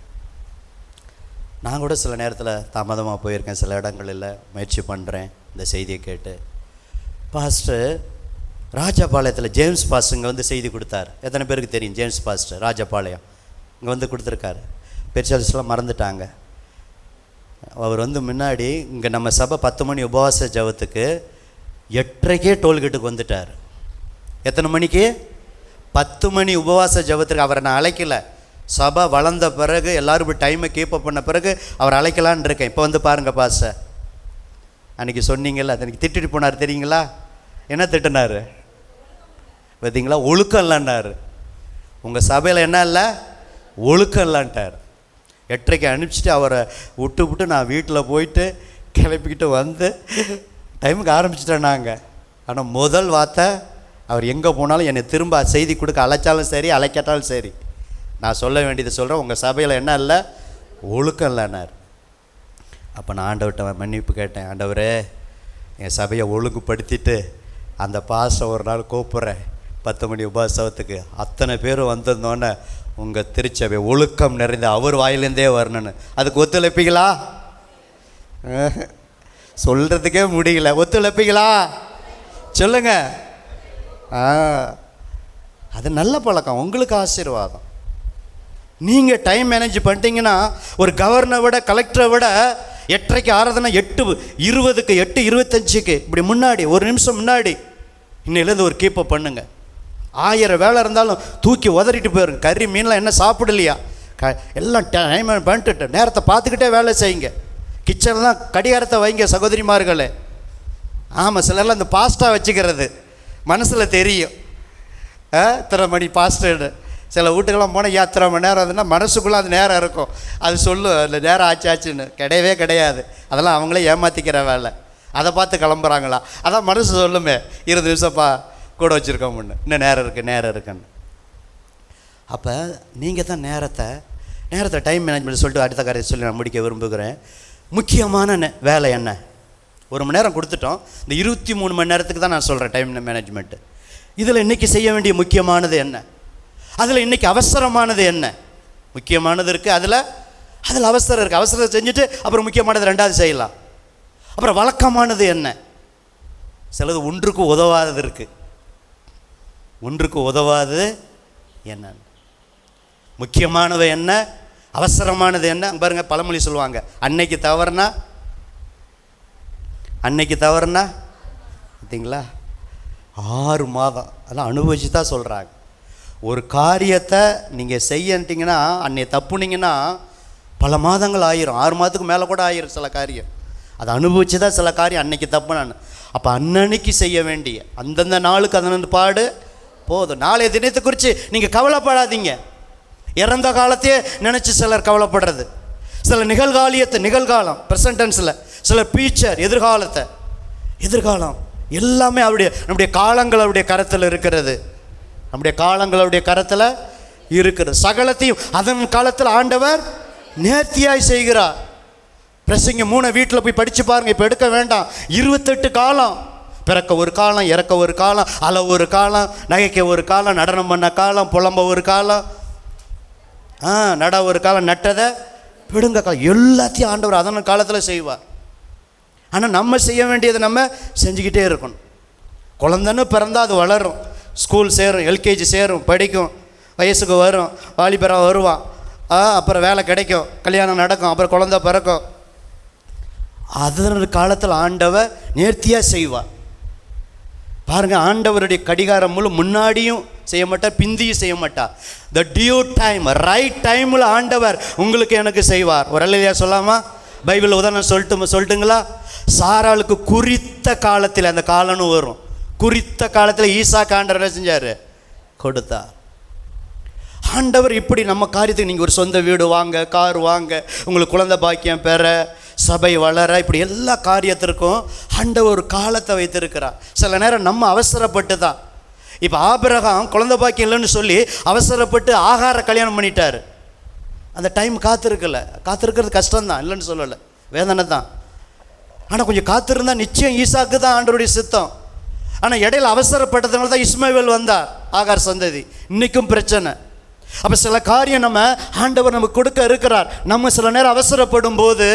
நான் கூட சில நேரத்தில் தாமதமாக போயிருக்கேன், சில இடங்களில் முயற்சி பண்ணுறேன். இந்த செய்தியை கேட்டு பாஸ்டர் ராஜபாளையத்தில் ஜேம்ஸ் பாஸ்டர் இங்கே வந்து செய்தி கொடுத்தார். எத்தனை பேருக்கு தெரியும் ஜேம்ஸ் பாஸ்டர்? ராஜபாளையம் இங்கே வந்து கொடுத்துருக்காரு. பெருசாலிஸ்லாம் மறந்துட்டாங்க. அவர் வந்து முன்னாடி இங்கே நம்ம சபை 10 மணி உபவாச ஜபத்துக்கு 8:30 டோல்கேட்டுக்கு வந்துட்டார். எத்தனை மணிக்கு? 10 மணி உபவாச ஜபத்துக்கு. அவரை நான் அழைக்கலை. சபை வளர்ந்த பிறகு எல்லோரும் இப்போ டைமை கீப்பப் பண்ண பிறகு அவர் அழைக்கலான்னு இருக்கேன். இப்போ வந்து பாருங்கள் பாஸ்டர், அன்றைக்கி சொன்னீங்கல்ல, அன்றைக்கி திட்டிட்டு போனார் தெரியுங்களா? என்ன திட்டினார் பார்த்தீங்களா? ஒழுக்கம் இல்லைன்னார். உங்கள் சபையில் என்ன இல்லை? ஒழுக்கம் இல்லைன்ட்டார். 8:30 அனுப்பிச்சிட்டு அவரை விட்டு நான் வீட்டில் போயிட்டு கிளப்பிக்கிட்டு வந்து டைமுக்கு ஆரம்பிச்சிட்டேன் நாங்கள். ஆனால் முதல் வார்த்தை, அவர் எங்கே போனாலும் என்னை திரும்ப செய்தி கொடுக்க அழைச்சாலும் சரி அழைக்காட்டாலும் சரி, நான் சொல்ல வேண்டியதை சொல்கிறேன், உங்கள் சபையில் என்ன இல்லை? ஒழுக்கம் இல்லைன்னார். அப்போ நான் ஆண்டவர்கிட்ட மன்னிப்பு கேட்டேன். ஆண்டவரே, என் சபையை ஒழுங்குபடுத்திட்டு அந்த பாஸ்டரை ஒரு நாள் கூப்பிட்றேன் 10 மணி உபவாசத்துக்கு. அத்தனை பேரும் வந்திருந்தோன்னே உங்கள் திருச்சபை ஒழுக்கம் நிறைந்த அவர் வாயிலேருந்தே வரணுன்னு. அதுக்கு ஒத்துழைப்பீங்களா? சொல்கிறதுக்கே முடியல. ஒத்துழைப்பீங்களா? சொல்லுங்க. அது நல்ல பழக்கம், உங்களுக்கு ஆசீர்வாதம். நீங்கள் டைம் மேனேஜ் பண்ணிட்டீங்கன்னா, ஒரு கவர்னரை விட கலெக்டரை விட 8:30 ஆராதனை 8:20க்கு 8:25க்கு இப்படி முன்னாடி ஒரு நிமிஷம் முன்னாடி இன்னிலேருந்து ஒரு கீப்பப் பண்ணுங்க. 1000 வேலை இருந்தாலும் தூக்கி உதறிட்டு போயிருங்க. கறி மீன்லாம் என்ன சாப்பிடலையா? எல்லாம் டைம் பண்ணிட்டு நேரத்தை பார்த்துக்கிட்டே வேலை செய்யுங்க. கிச்சன்லாம் கடிகாரத்தை வைங்க சகோதரிமார்களே. ஆமாம், சிலர்லாம் இந்த பாஸ்ட்டாக வச்சுக்கிறது மனசில் தெரியும், இத்தனை மணி பாஸ்ட்டு. சில வீட்டுக்கெல்லாம் போனால் எத்தனை மணி நேரம் அதுன்னா மனசுக்குள்ளே அது நேரம் இருக்கும், அது சொல்லும் அந்த நேரம் ஆச்சாச்சுன்னு. கிடையவே கிடையாது, அதெல்லாம் அவங்களே ஏமாற்றிக்கிற வேலை. அதை பார்த்து கிளம்புறாங்களா, அதான் மனசு சொல்லுமே 20 நிமிஷம்ப்பா கூட வச்சுருக்கோம் முன்னு, இன்னும் நேரம் இருக்குன்னு. அப்போ நீங்கள் தான் நேரத்தை டைம் மேனேஜ்மெண்ட் சொல்லிட்டு அடுத்த காரியத்தை சொல்லி நான் முடிக்க விரும்புகிறேன். முக்கியமான வேலை என்ன? 1 மணி நேரம் கொடுத்துட்டோம், இந்த 23 மணி நேரத்துக்கு தான் நான் சொல்கிறேன் டைம் மேனேஜ்மெண்ட்டு. இதில் இன்றைக்கி செய்ய வேண்டிய முக்கியமானது என்ன? அதில் இன்றைக்கி அவசரமானது என்ன? முக்கியமானது இருக்குது, அதில் அவசரம் இருக்குது. அவசரத்தை செஞ்சுட்டு அப்புறம் முக்கியமானது 2வது செய்யலாம். அப்புறம் வழக்கமானது என்ன? சிலது ஒன்றுக்கு உதவாதது இருக்குது. ஒன்றுக்கு உதவாதது என்ன? முக்கியமானது என்ன, அவசரமானது என்ன? பாருங்கள், பழமொழி சொல்லுவாங்க, அன்னைக்கு தவறுனா பார்த்தீங்களா 6 மாதம். அதெல்லாம் அனுபவிச்சு தான் சொல்கிறாங்க. ஒரு காரியத்தை நீங்கள் செய்யன்ட்டிங்கன்னா, அன்னைய தப்புனீங்கன்னா பல மாதங்கள் ஆயிரும், 6 மாதத்துக்கு மேலே கூட ஆயிரும் சில காரியம். அதை அனுபவிச்சு தான் சில காரியம் அன்னைக்கு தப்பு. நான் அப்போ அன்னன்னைக்கு செய்ய வேண்டிய அந்தந்த நாளுக்கு அதனது பாடு போதும். நாளைய தினத்தை குறித்து நீங்கள் கவலைப்படாதீங்க. இறந்த காலத்தையே நினச்சி சிலர் கவலைப்படுறது, சில நிகழ்காலம் ப்ரெசன்ட் டென்ஸில், சிலர் ஃபியூச்சர் எதிர்காலம் எல்லாமே நம்முடைய காலங்கள் அவருடைய கரத்தில் இருக்கிறது. சகலத்தையும் அதன் காலத்தில் ஆண்டவர் நேர்த்தியாய் செய்கிறார். பிரசங்க 3 வீட்டில் போய் படித்து பாருங்கள், இப்போ எடுக்க வேண்டாம். 28 காலம், பிறக்க ஒரு காலம், இறக்க ஒரு காலம், அல ஒரு காலம், நகைக்க ஒரு காலம், நடனம் பண்ண காலம், புலம்ப ஒரு காலம், நட ஒரு காலம், நட்டதை பிடுங்க காலம், எல்லாத்தையும் ஆண்டவர் அதன் காலத்தில் செய்வார். ஆனால் நம்ம செய்ய வேண்டியதை நம்ம செஞ்சுக்கிட்டே இருக்கணும். குழந்தைன்னு பிறந்தால் அது வளரும், ஸ்கூல் சேரும், எல்கேஜி சேரும், படிக்கும், வயசுக்கு வரும், வாலிபராக வருவான், அப்புறம் வேலை கிடைக்கும், கல்யாணம் நடக்கும், அப்புறம் குழந்தை பிறக்கும். அதன் காலத்தில் ஆண்டவர் நேர்த்தியாக செய்வார். பாருங்கள், ஆண்டவருடைய கடிகாரம் முழு முன்னாடியும் செய்ய மாட்டார், பிந்தியும் செய்ய மாட்டார். த டியூ டைம், ரைட் டைமில் ஆண்டவர் உங்களுக்கு எனக்கு செய்வார். ஒரு அல்லையா சொல்லாமா? பைபிள் உதாரணம் சொல்லட்டுங்களா? சாராளுக்கு குறித்த காலத்தில், அந்த காலம்னு வரும், குறித்த காலத்தில் ஈசாக்கு ஆண்டவர் என்ன செஞ்சார்? கொடுத்தார். ஆண்டவர் இப்படி நம்ம காரியத்துக்கு, நீங்கள் ஒரு சொந்த வீடு வாங்க, கார் வாங்க, உங்களுக்கு குழந்தை பாக்கியம் பெற, சபை வளர, இப்படி எல்லா காரியத்திற்கும் ஆண்டவர் ஒரு காலத்தை வைத்திருக்கிறார். சில நேரம் நம்ம அவசரப்பட்டு தான். இப்போ ஆபிரகாம் குழந்தை பாக்கியம் இல்லைன்னு சொல்லி அவசரப்பட்டு ஆகார கல்யாணம் பண்ணிட்டார். அந்த டைம் காத்திருக்கிறது கஷ்டம்தான், இல்லைன்னு சொல்லலை, வேதனை தான். ஆனால் கொஞ்சம் காத்திருந்தா நிச்சயம் ஈசாக்கு தான் ஆண்டவருடைய சித்தம். ஆனால் இடையில அவசரப்பட்டதுனால தான் இஸ்மாவேல் வந்தார், ஆகார் சந்ததி. இன்றைக்கும் பிரச்சனை. அப்போ சில காரியம் நம்ம ஆண்டவர் நமக்கு கொடுக்க இருக்கிறார், நம்ம சில நேரம் அவசரப்படும் போது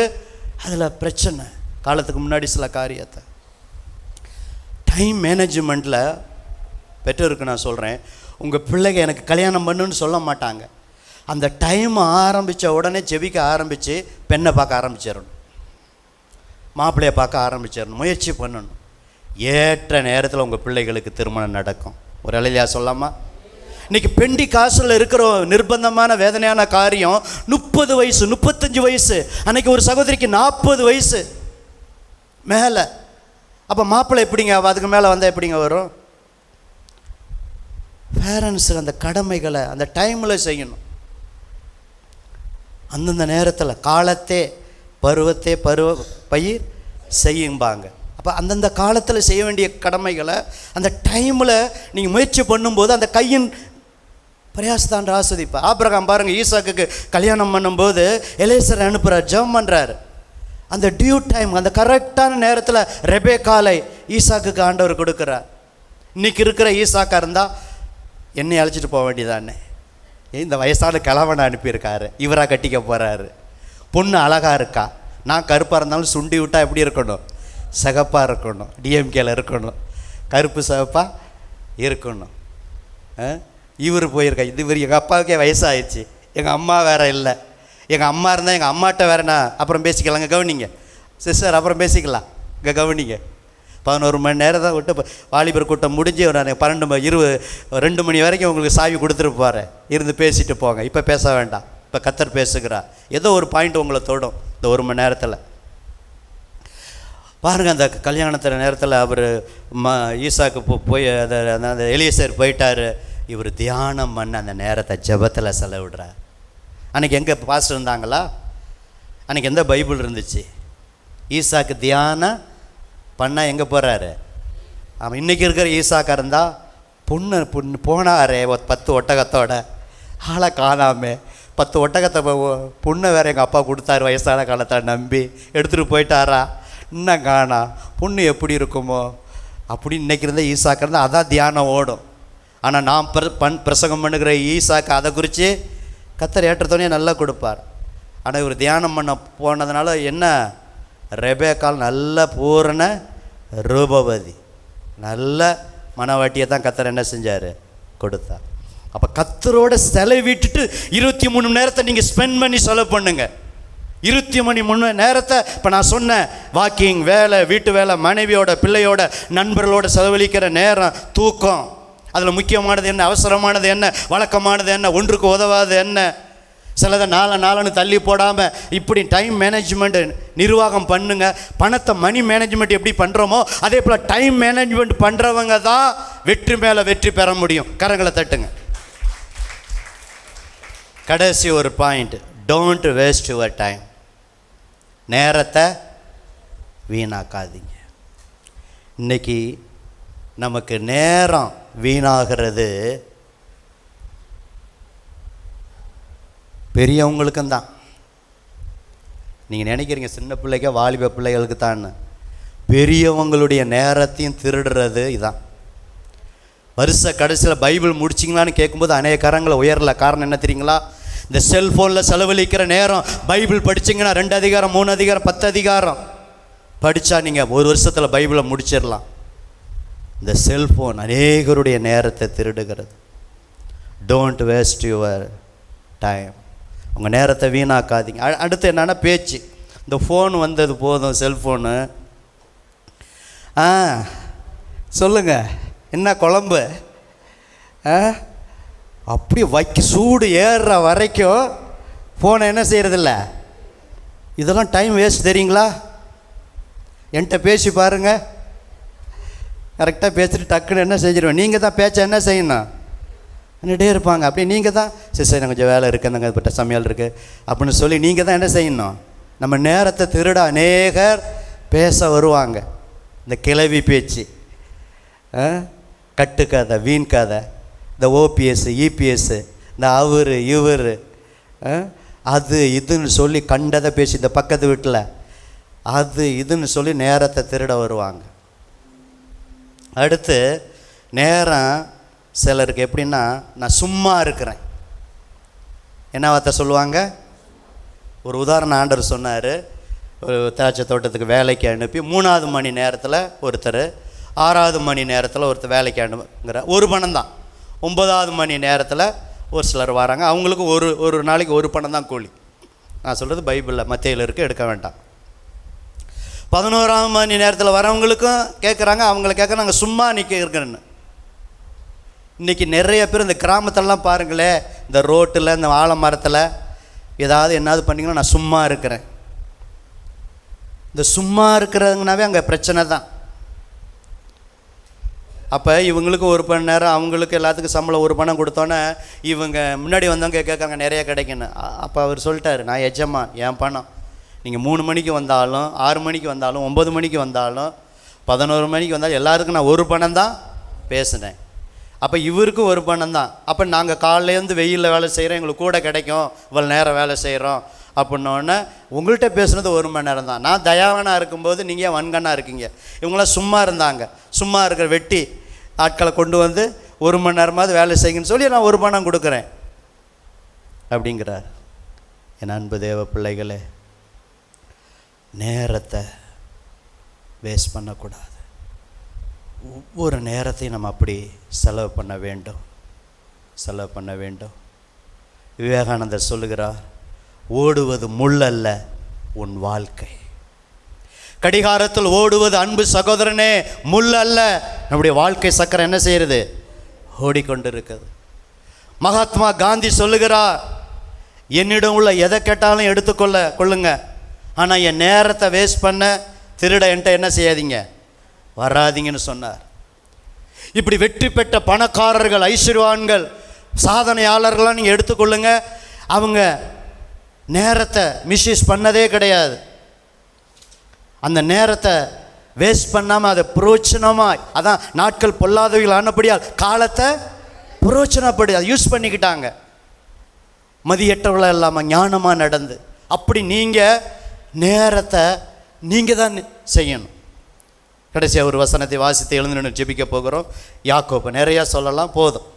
அதில் பிரச்சனை. காலத்துக்கு முன்னாடி சில காரியத்தை டைம் மேனேஜ்மெண்ட்டில் பெற்றோருக்கு நான் சொல்கிறேன், உங்கள் பிள்ளைங்க எனக்கு கல்யாணம் பண்ணுன்னு சொல்ல மாட்டாங்க. அந்த டைம் ஆரம்பித்த உடனே ஜெபிக்க ஆரம்பித்து பெண்ணை பார்க்க ஆரம்பிச்சிடணும், மாப்பிள்ளையை பார்க்க ஆரம்பிச்சிடணும், முயற்சி பண்ணணும். ஏற்ற நேரத்தில் உங்கள் பிள்ளைகளுக்கு திருமணம் நடக்கும். ஒரு அலையிலையா சொல்லாமா? இன்றைக்கி பெண்டி காசில் இருக்கிற நிர்பந்தமான வேதனையான காரியம் 30 வயசு 35 வயசு. அன்றைக்கி ஒரு சகோதரிக்கு 40 வயசு மேலே. அப்போ மாப்பிள்ளை எப்படிங்க அதுக்கு மேலே வந்தால் எப்படிங்க வரும்? பேரண்ட்ஸு அந்த கடமைகளை அந்த டைமில் செய்யணும். அந்தந்த நேரத்தில் காலத்தே பருவத்தே பயிர் செய்யும்பாங்க. அப்போ அந்தந்த காலத்தில் செய்ய வேண்டிய கடமைகளை அந்த டைமில் நீங்கள் முயற்சி பண்ணும்போது அந்த கையின் பிரயாசத்தாண்டு ஆஸ்வதிப்பா. ஆபிரகாம் பாருங்கள், ஈசாக்குக்கு கல்யாணம் பண்ணும்போது எலேசரை அனுப்புகிறார், ஜெபம் பண்ணுறாரு. அந்த டியூ டைம், அந்த கரெக்டான நேரத்தில் ரெபேக்காலை ஈசாக்குக்கு ஆண்டவர் கொடுக்குறார். இன்றைக்கி இருக்கிற ஈசாக்கா இருந்தால் என்னை அழைச்சிட்டு போக வேண்டியதானே, இந்த வயசான கிழவனை அனுப்பியிருக்காரு, இவராக கட்டிக்க போகிறாரு. பொண்ணு அழகாக இருக்கா, நான் கருப்பாக இருந்தாலும் சுண்டி விட்டால் எப்படி இருக்கணும்? சிகப்பாக இருக்கணும், டிஎம்கேல இருக்கணும், கருப்பு சிகப்பாக இருக்கணும். இவர் போயிருக்கா, இவர் எங்கள் அப்பாவுக்கே வயசாகிடுச்சு, எங்கள் அம்மா வேறு இல்லை, எங்கள் அம்மா இருந்தால் எங்கள் அம்மாட்ட வேறுண்ணா அப்புறம் பேசிக்கலாங்க, கவனிங்க சிஸ்டர், அப்புறம் பேசிக்கலாம், இங்கே கவனிங்க. 11 மணி நேரம் தான் விட்டு வாலிபர் கூட்டம் முடிஞ்சு நான் 2 மணி வரைக்கும் உங்களுக்கு சாவி கொடுத்துட்டு போகிறேன், இருந்து பேசிட்டு போங்க, இப்போ பேச வேண்டாம், இப்போ கர்த்தர் பேசுகிறார். ஏதோ ஒரு பாயிண்ட் உங்களை தொடும் இந்த 1 மணி நேரத்தில். பாருங்கள், அந்த கல்யாணத்தில் நேரத்தில் அவர் ஈசாக்கு போய் அந்த எலியேசர் போயிட்டார். இவர் தியானம் பண்ண அந்த நேரத்தை ஜெபத்தில் செலவிடுறார். அன்றைக்கி எங்கே பாஸ்டர் இருந்தாங்களா? அன்றைக்கி எந்த பைபிள் இருந்துச்சு? ஈசாக்கு தியானம் பண்ணால் எங்கே போகிறாரு? அவன் இன்றைக்கி இருக்கிற ஈசாக்கா இருந்தால் பொண்ணு போனாரே 10 ஒட்டகத்தோட, ஆளை காணாமே. 10 ஒட்டகத்தை பொண்ணை வேறு எங்கள் அப்பா கொடுத்தாரு வயசான காலத்தை நம்பி எடுத்துகிட்டு போயிட்டாரா, இன்னும் காணா. பொண்ணு எப்படி இருக்குமோ அப்படின்னு இன்றைக்கி இருந்த ஈசாக்கா இருந்தால் அதான் தியானம் ஓடும். ஆனால் நான் பிரசங்கம் பண்ணுகிற ஈசாக்கு அதை குறித்து கர்த்தர் ஏற்றத்தோடனே நல்லா கொடுப்பார். ஆனால் இவர் தியானம் பண்ண போனதுனால என்ன, ரெபேக்கால் நல்ல பூரண ரூபவதி, நல்ல மனவாட்டியை தான் கர்த்தர் என்ன செஞ்சார், கொடுத்தார். அப்போ கர்த்தரோட செலவிட்டுட்டு 23 மணி நேரத்தை நீங்கள் ஸ்பெண்ட் பண்ணி செலவு பண்ணுங்க. 23 மணி நேரத்தை இப்போ நான் சொன்னேன், வாக்கிங், வேலை, வீட்டு வேலை, மனைவியோட, பிள்ளையோட, நண்பர்களோட செலவழிக்கிற நேரம், தூக்கம், அதில் முக்கியமானது என்ன, அவசரமானது என்ன, வழக்கமானது என்ன, ஒன்றுக்கு உதவாது என்ன, சிலதை நாலு தள்ளி போடாமல் இப்படி டைம் மேனேஜ்மெண்ட் நிர்வாகம் பண்ணுங்க. பணத்தை மணி மேனேஜ்மெண்ட் எப்படி பண்ணுறோமோ அதே போல் டைம் மேனேஜ்மெண்ட் பண்ணுறவங்க தான் வெற்றி மேலே வெற்றி பெற முடியும். கரங்களை தட்டுங்க. கடைசி ஒரு point, don't waste your time. நேரத்தை வீணாக்காதீங்க. இன்றைக்கி நமக்கு நேரம் வீணாகிறது பெரியவங்களுக்கும் தான். நீங்கள் நினைக்கிறீங்க சின்ன பிள்ளைக்க வாலிப பிள்ளைகளுக்கு தான். பெரியவங்களுடைய நேரத்தையும் திருடுறது இதான். வருஷ கடைசியில் பைபிள் முடிச்சிங்களான்னு கேட்கும்போது அநேக கரங்களை உயரல. காரணம் என்ன தெரியுங்களா? இந்த செல்ஃபோனில் செலவழிக்கிற நேரம். பைபிள் படிச்சிங்கன்னா 2 அதிகாரம் 3 அதிகாரம் 10 அதிகாரம் படித்தா நீங்கள் ஒரு வருஷத்தில் பைபிளை முடிச்சிடலாம். இந்த செல்ஃபோன் அநேகருடைய நேரத்தை திருடுகிறது. Don't waste your time. உங்கள் நேரத்தை வீணாக்காதீங்க. அடுத்து என்னென்னா பேச்சு. இந்த ஃபோன் வந்தது போதும், செல்ஃபோனு. சொல்லுங்கள், என்ன குழம்பு? அப்படி சூடு ஏறுற வரைக்கும் ஃபோனை என்ன செய்கிறதில்ல. இதெல்லாம் டைம் வேஸ்ட் தெரியுங்களா? என்கிட்ட பேசி பாருங்கள், கரெக்டாக பேசிட்டு டக்குன்னு என்ன செஞ்சிடுவேன். நீங்கள் தான் பேச்சை என்ன செய்யணும், பண்ணிகிட்டே இருப்பாங்க. அப்படி நீங்கள் தான் சரி நான் கொஞ்சம் வேலை இருக்குது, நாங்கள் பட்ட சமையல் இருக்குது அப்படின்னு சொல்லி நீங்கள் தான் என்ன செய்யணும். நம்ம நேரத்தை திருட அநேகர் பேச வருவாங்க. இந்த கிளவி பேச்சு, கட்டுக்கதை, வீண் கதை, இந்த ஓபிஎஸ் இபிஎஸ், இந்த அவர் இவர், அது இதுன்னு சொல்லி கண்டதை பேசி, இந்த பக்கத்து வீட்டில் அது இதுன்னு சொல்லி நேரத்தை திருட வருவாங்க. அடுத்து நேரம் சிலருக்கு எப்படின்னா, நான் சும்மா இருக்கிறேன் என்ன வார்த்தை சொல்லுவாங்க. ஒரு உதாரணம் ஆண்டவர் சொன்னார். ஒரு திராட்சை தோட்டத்துக்கு வேலைக்கு அனுப்பி 3வது மணி நேரத்தில் ஒருத்தர், 6வது மணி நேரத்தில் ஒருத்தர் வேலைக்கு அனுப்புங்கிற ஒரு பணம் தான். 9வது மணி நேரத்தில் ஒரு சிலர் வராங்க, அவங்களுக்கு ஒரு நாளைக்கு ஒரு பணம் தான் கூலி. நான் சொல்கிறது பைபிளில் மத்தேயில இருக்குது, எடுக்க வேண்டாம். 11வது மணி நேரத்தில் வரவங்களுக்கும் கேட்குறாங்க, அவங்கள கேட்குறாங்க நாங்கள் சும்மா இருக்கிறேன்னு. இன்றைக்கி நிறைய பேர் இந்த கிராமத்திலலாம் பாருங்களேன், இந்த ரோட்டில், இந்த ஆலமரத்தில் ஏதாவது என்னாவது பண்ணிங்கன்னா நான் சும்மா இருக்கிறேன். இந்த சும்மா இருக்கிறதுனாவே அங்கே பிரச்சனை தான். அப்போ இவங்களுக்கு ஒரு மணி நேரம், அவங்களுக்கு எல்லாத்துக்கும் சம்பளம் ஒரு பணம் கொடுத்தோன்னே இவங்க முன்னாடி வந்தவங்க கேட்காங்க நிறைய கிடைக்குன்னு. அப்போ அவர் சொல்லிட்டார், நான் எஜமான், என் பணம். நீங்கள் 3 மணிக்கு வந்தாலும் 6 மணிக்கு வந்தாலும் 9 மணிக்கு வந்தாலும் 11 மணிக்கு வந்தாலும் எல்லாருக்கும் நான் ஒரு பணம் தான் பேசினேன். அப்போ இவருக்கும் ஒரு பணம் தான். அப்போ நாங்கள் காலையிலேருந்து வெயிலில் வேலை செய்கிறோம், எங்களுக்கு கூட கிடைக்கும், இவ்வளோ நேரம் வேலை செய்கிறோம் அப்படின்னோடனே உங்கள்கிட்ட பேசுனது 1 மணி நேரம் தான். நான் தயாவானாக இருக்கும்போது நீங்கள் வன்கண்ணாக இருக்கீங்க. இவங்களாம் சும்மா இருந்தாங்க. சும்மா இருக்கிற வெட்டி ஆட்களை கொண்டு வந்து 1 மணி நேரமாவது வேலை செய்யுங்கன்னு சொல்லி நான் ஒரு பணம் கொடுக்குறேன் அப்படிங்கிறார். என் அன்பு தேவ பிள்ளைகளே, நேரத்தை வேஸ்ட் பண்ணக்கூடாது. ஒவ்வொரு நேரத்தையும் நம்ம அப்படி செலவு பண்ண வேண்டும். விவேகானந்தர் சொல்லுகிறார், ஓடுவது முள்ளல்ல உன் வாழ்க்கை. கடிகாரத்தில் ஓடுவது அன்பு சகோதரனே முள் அல்ல. நம்முடைய வாழ்க்கை சக்கரம் என்ன செய்கிறது, ஓடிக்கொண்டு இருக்குது. மகாத்மா காந்தி சொல்லுகிறார், என்னிடம் உள்ள எதை கேட்டாலும் கொள்ளுங்க. ஆனால் என் நேரத்தை வேஸ்ட் பண்ண திருட என்கிட்ட என்ன செய்யாதீங்க, வராதிங்கன்னு சொன்னார். இப்படி வெற்றி பெற்ற பணக்காரர்கள், ஐஸ்வர்யவான்கள், சாதனையாளர்கள்லாம் நீங்கள் எடுத்துக்கொள்ளுங்க. அவங்க நேரத்தை மிஸ்யூஸ் பண்ணதே கிடையாது. அந்த நேரத்தை வேஸ்ட் பண்ணாமல் அதை புரோச்சனமாக, அதான் நாட்கள் பொல்லாதவைகள் ஆனபடியால் காலத்தை புரோச்சனப்படி அதை யூஸ் பண்ணிக்கிட்டாங்க. மதியற்றவர்களாக இல்லாமல் ஞானமாக நடந்து. அப்படி நீங்கள் நேரத்தை நீங்கள் தான் செய்யணும். கடைசியாக ஒரு வசனத்தை வாசித்து எழுந்து ஜெபிக்க போகிறோம். யாக்கோப்பு, நிறையா சொல்லலாம், போதும்.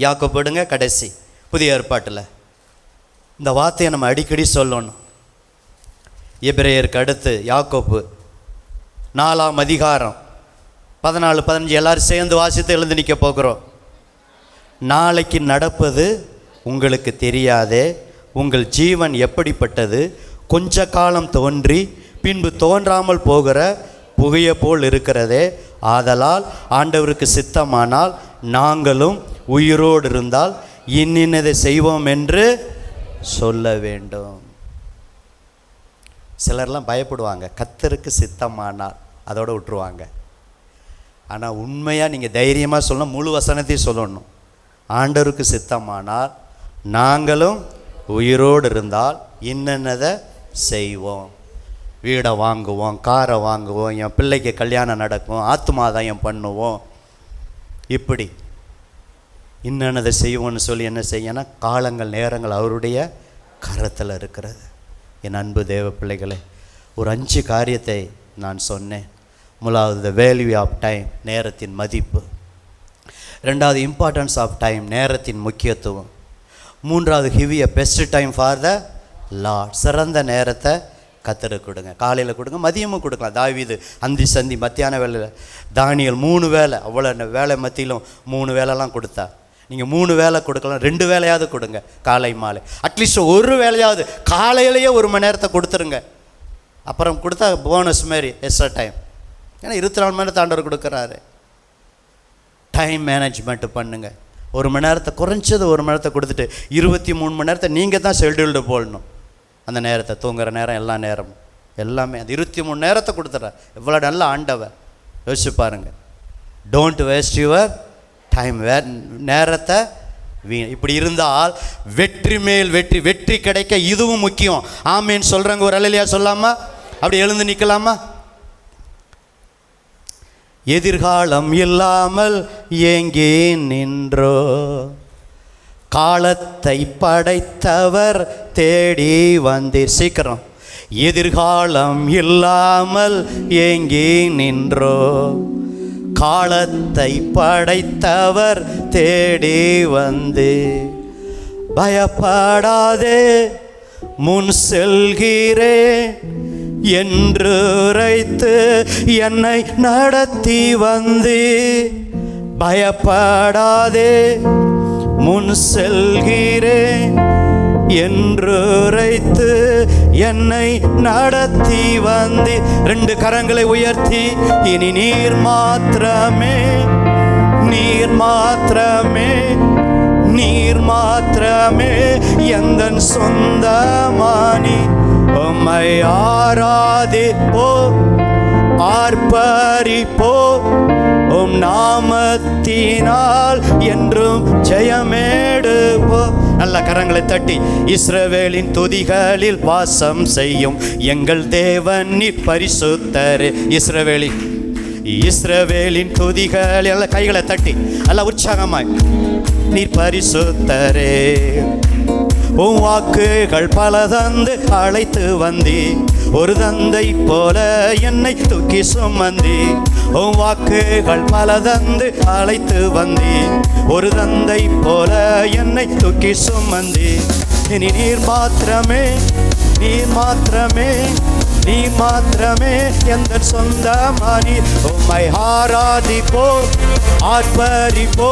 யாக்கோப்பு எடுங்க, கடைசி புதிய ஏற்பாட்டில் இந்த வார்த்தையை நம்ம அடிக்கடி சொல்லணும். எபிரேயருக்கு அடுத்து யாக்கோப்பு 4ஆம் அதிகாரம் 14-15 எல்லாரும் சேர்ந்து வாசித்து எழுந்து நிற்க போகிறோம். நாளைக்கு நடப்பது உங்களுக்கு தெரியாதே, உங்கள் ஜீவன் எப்படிப்பட்டது, கொஞ்ச காலம் தோன்றி பின்பு தோன்றாமல் போகிற புகையை போல் இருக்கிறதே. ஆதலால் ஆண்டவருக்கு சித்தமானால் நாங்களும் உயிரோடு இருந்தால் இன்னின்னதை செய்வோம் என்று சொல்ல வேண்டும். சிலர்லாம் பயப்படுவாங்க, கர்த்தருக்கு சித்தமானால் அதோடு விட்டுருவாங்க. ஆனால் உண்மையாக நீங்கள் தைரியமாக சொல்லணும், முழு வசனத்தையும் சொல்லணும். ஆண்டவருக்கு சித்தமானால் நாங்களும் உயிரோடு இருந்தால் இன்னதை செய்வோம். வீடை வாங்குவோம், காரை வாங்குவோம், என் பிள்ளைக்கு கல்யாணம் நடக்கும், ஆத்துமாதாயம் பண்ணுவோம், இப்படி இன்னதை செய்வோன்னு சொல்லி என்ன செய்யணும், காலங்கள் நேரங்கள் அவருடைய கரத்தில் இருக்கிறது. என் அன்பு தேவ பிள்ளைகளே, ஒரு 5 காரியத்தை நான் சொன்னேன். முதலாவது த வேல்யூ ஆஃப் டைம், நேரத்தின் மதிப்பு. 2வது இம்பார்ட்டன்ஸ் ஆஃப் டைம், நேரத்தின் முக்கியத்துவம். 3வது give a best time for the Lord, சிறந்த நேரத்தை கர்த்தருக்கு கொடுங்க. காலையில் கொடுங்க, மதியமும் கொடுக்கலாம். தாவீது அந்தி சந்தி மத்தியான வேலையில், தானியல் 3 வேளை, அவ்வளோ வேலை மத்தியிலும் 3 வேலைலாம் கொடுத்தா. நீங்கள் 3 வேளை கொடுக்கலாம், 2 வேலையாவது கொடுங்க, காலை மாலை. அட்லீஸ்ட் ஒரு வேலையாவது காலையிலேயே 1 மணி நேரத்தை கொடுத்துருங்க. அப்புறம் கொடுத்தா போனஸ் மாரி எக்ஸ்ட்ரா டைம். ஏன்னா 24 மணி நேரத்தை ஆண்டவர் கொடுக்குறாரு. டைம் மேனேஜ்மெண்ட்டு பண்ணுங்கள். 1 மணி நேரத்தை குறைஞ்சது 1 மணி நேரத்தை கொடுத்துட்டு 23 மணி நேரத்தை நீங்கள் தான் ஷெட்யூல்டு போடணும். அந்த நேரத்தை, தூங்குகிற நேரம், எல்லா நேரமும் எல்லாமே அந்த 23 நேரத்தை கொடுத்துட்ற எவ்வளோ நல்ல ஆண்டவர். யோசிச்சு பாருங்கள். Don't waste your time. நேரத்தை இப்படி இருந்தால் வெற்றி மேல் வெற்றி, வெற்றி கிடைக்க இதுவும் முக்கியம். ஆமேன்னு சொல்கிறாங்க. ஒரு அல்லேலூயா சொல்லாமா? அப்படி எழுந்து நிற்கலாமா? எதிர்காலம் இல்லாமல் ஏங்கே நின்றோ, காலத்தை படைத்தவர் தேடி வந்தீர். சீக்கிரம். எதிர்காலம் இல்லாமல் ஏங்கே நின்றோ, காலத்தை படைத்தவர் தேடி வந்து. பயப்படாதே முன் செல்கிறேன் என்று உரைத்து என்னை நடத்தி வந்து. பயப்படாதே முன் செல்கிறேன் என்று உரைத்து என்னை நடத்தி வந்து. 2 கரங்களை உயர்த்தி, இனி நீர் மாத்திரமே, நீர் மாத்திரமே, நீர் மாத்திரமே எந்தன் சொந்தமானி. உம்மை ஆராதிப்போ, ஆர்ப்பரிப்போ, உம் நாமத்தினால் என்றும் ஜெயமேடுப்போ. நல்ல கரங்களை தட்டி, இஸ்ரவேலின் துதிகளில் வாசம் செய்யும் எங்கள் தேவன் நீர் பரிசுத்தரே. இஸ்ரவேலின் துதிகள், நல்ல கைகளை தட்டி நல்ல உற்சாகமாய், நீர் பரிசுத்தரே. உன் வாக்குகள் பல தந்து அழைத்து வந்தி, ஒரு தந்தை போல என்னை தூக்கி சுமந்தி. உன் வாக்குகள் பல தந்து அழைத்து வந்தி, ஒரு தந்தை போல என்னை தூக்கி சுமந்தி. இனி நீர் மாத்திரமே, நீர் மாத்திரமே, நீர் மாத்திரமே எந்த சொந்தமானி. உம்மை ஆராதிப்போ, ஆர்ப்பரிப்போ,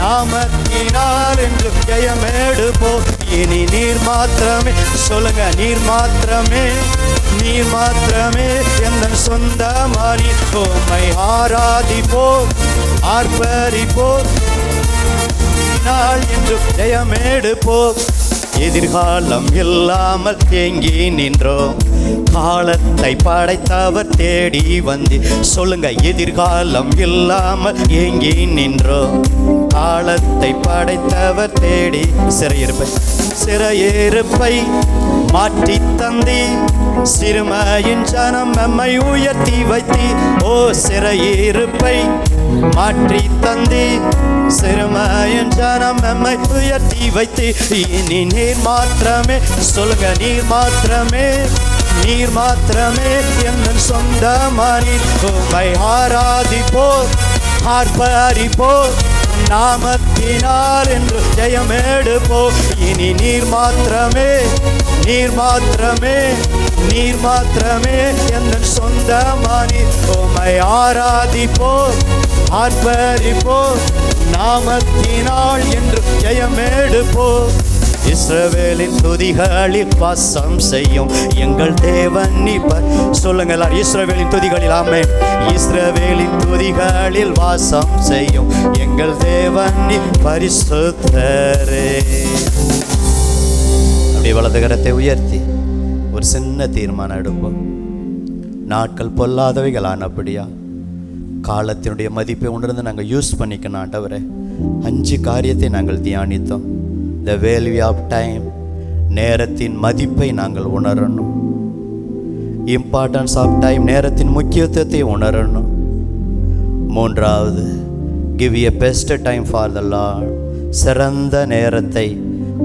நாமத்தினால் என்று ஜெயமேடுப்போ. இனி நீர் மாத்திரமே, சொல்லுங்க, நீர் மாத்திரமே, நீர் மாத்திரமே எந்த சொந்தமானி. உம்மை ஆராதிப்போ, ஆர்ப்பரிப்போ, நாள் என்று ஜெயமேடுப்போ. எதிர்காலம் இல்லாமல் ஏங்கி நின்றோம். காலத்தை படைத்தவர் தேடி வந்து. சொல்லுங்க, எதிர்காலம் இல்லாமல் ஏங்கி நின்றோம். காலத்தை படைத்தவர் தேடி. சிறையிருப்பை மாற்றி தந்தி, சிறுமையின் ஜனம் நம்மை உயர்த்தி வைத்தி. ஓ, சிறையிருப்பை மாற்றி தந்தி, சிறுமையின் ஜனம் நம்மை உயர்த்தி வைத்து. இனி நீர் மாத்திரமே, சொல்லுங்க, நீர் மாத்திரமே, நீர் மாத்திரமே என் சொந்தமானி. உம்மை ஆராதிப்போர், ஆர்ப்பரிப்போர், நாமத்தினால் என்று ஜெயமெடுப்போ. இனி நீர் மாத்திரமே, நீர் மாத்திரமே, நீர் மாத்திரமே என் சொந்தமானி. உம்மை ஆராதிப்போ, ஆர்ப்பரிப்போ, நாமத்தினால் என்று ஜெயமெடுப்போ. இஸ்ரவேலின் துதிகளில் வாசம் செய்யும் எங்கள் தேவன் நீ. சொல்லுங்க எல்லாரும், இஸ்ரவேலின் துதிகளில். ஆமென். இஸ்ரவேலின் துதிகளில் வாசம் செய்யும் எங்கள் தேவன் நீ பரிசுத்தரே. அப்படி வலது கரத்தை உயர்த்தி ஒரு சின்ன தீர்மானம் எடுப்போம். நாட்கள் பொல்லாதவைகள் ஆனபடியா காலத்தினுடைய மதிப்பை உணர்ந்து நாங்கள் யூஸ் பண்ணிக்கணும். ஆண்டவரே, 5 காரியத்தை நாங்கள் தியானித்தோம். The value of time, நேரத்தின் மதிப்பை நாங்கள் உணரணும். இம்பார்ட்டன்ஸ் ஆஃப் டைம், நேரத்தின் முக்கியத்துவத்தை உணரணும். 3வது, give a best time for the Lord, சிறந்த நேரத்தை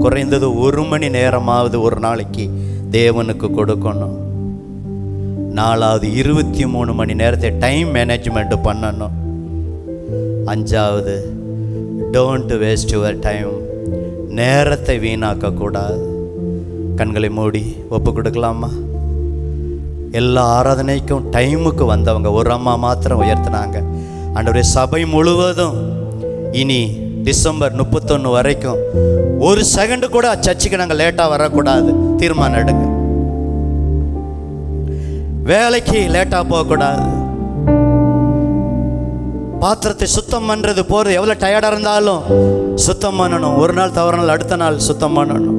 குறைந்தது 1 மணி நேரமாவது ஒரு நாளைக்கு தேவனுக்கு கொடுக்கணும். 4வது, 23 மணி நேரத்தை டைம் மேனேஜ்மெண்ட் பண்ணணும். 5வது, டோன்ட் வேஸ்ட் யுவர் டைம், நேரத்தை வீணாக்கக்கூடாது. கண்களை மூடி ஒப்பு கொடுக்கலாமா? எல்லா ஆராதனைக்கும் டைமுக்கு வந்தவங்க ஒரு அம்மா மாத்திரம் உயர்த்தினாங்க. ஆண்டவரே, சபை முழுவதும் இனி டிசம்பர் 31 வரைக்கும் 1 செகண்டு கூட சர்ச்சுக்கு நாங்கள் லேட்டாக வரக்கூடாது. தீர்மானம் எடுங்க. வேலைக்கு லேட்டாக போகக்கூடாது. பாத்திரத்தை சுத்தம் பண்ணுறது போகிறது, எவ்வளோ டயர்டாக இருந்தாலும் சுத்தம் பண்ணணும். ஒரு நாள் தவறுனால அடுத்த நாள் சுத்தம் பண்ணணும்.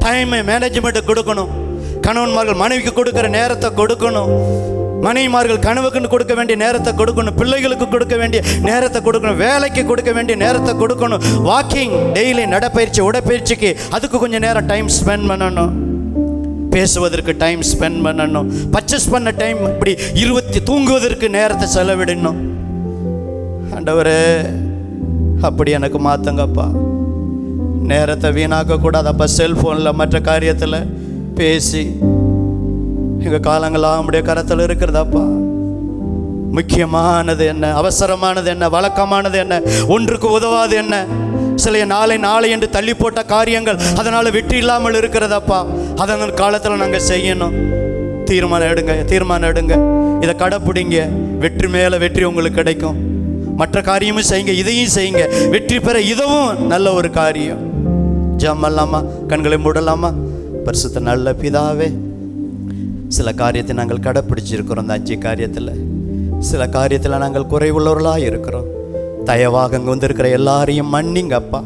டைமை மேனேஜ்மெண்ட்டு கொடுக்கணும். கணவன்மார்கள் மனைவிக்கு கொடுக்குற நேரத்தை கொடுக்கணும். மனைவிமார்கள் கனவுக்குன்னு கொடுக்க வேண்டிய நேரத்தை கொடுக்கணும். பிள்ளைகளுக்கு கொடுக்க வேண்டிய நேரத்தை கொடுக்கணும். வேலைக்கு கொடுக்க வேண்டிய நேரத்தை கொடுக்கணும். வாக்கிங், டெய்லி நடைப்பயிற்சி, உடற்பயிற்சிக்கு அதுக்கு கொஞ்சம் நேரம் டைம் ஸ்பெண்ட் பண்ணணும். பேசுவதற்கு டைம் ஸ்பெண்ட் பண்ணணும். பர்ச்சேஸ் பண்ண டைம், இப்படி 20 தூங்குவதற்கு நேரத்தை செலவிடணும். ஆண்டவரே, அப்படி எனக்கு மாற்றுங்கப்பா. நேரத்தை வீணாக்கக்கூடாதப்பா. செல்ஃபோனில் மற்ற காரியத்தில் பேசி எங்கள் காலங்களாக நம்முடைய கரத்தில் இருக்கிறதாப்பா. முக்கியமானது என்ன, அவசரமானது என்ன, வழக்கமானது என்ன, ஒன்றுக்கு உதவாது என்ன, சில நாளை என்று தள்ளி போட்ட காரியங்கள் அதனால் வெற்றி இல்லாமல் இருக்கிறதப்பா. அதன் காலத்தில் நாங்கள் செய்யணும். தீர்மானம் எடுங்க. இதை கடைப்பிடிங்க. வெற்றி மேலே வெற்றி உங்களுக்கு கிடைக்கும். மற்ற காரியமும் செய்யுங்க, இதையும் செய்யுங்க. வெற்றி பெற இதுவும் நல்ல ஒரு காரியம். ஜெபம் பண்ணலாமா? கண்களை மூடலாமா? பரிசுத்த நல்ல பிதாவே, சில காரியத்தை நாங்கள் கடைப்பிடிச்சிருக்கிறோம். இந்த 5 காரியத்தில் சில காரியத்தில் நாங்கள் குறைவுள்ளவர்களாக இருக்கிறோம். தயவாக அங்கே வந்திருக்கிற எல்லாரையும் மன்னிங்கப்பா.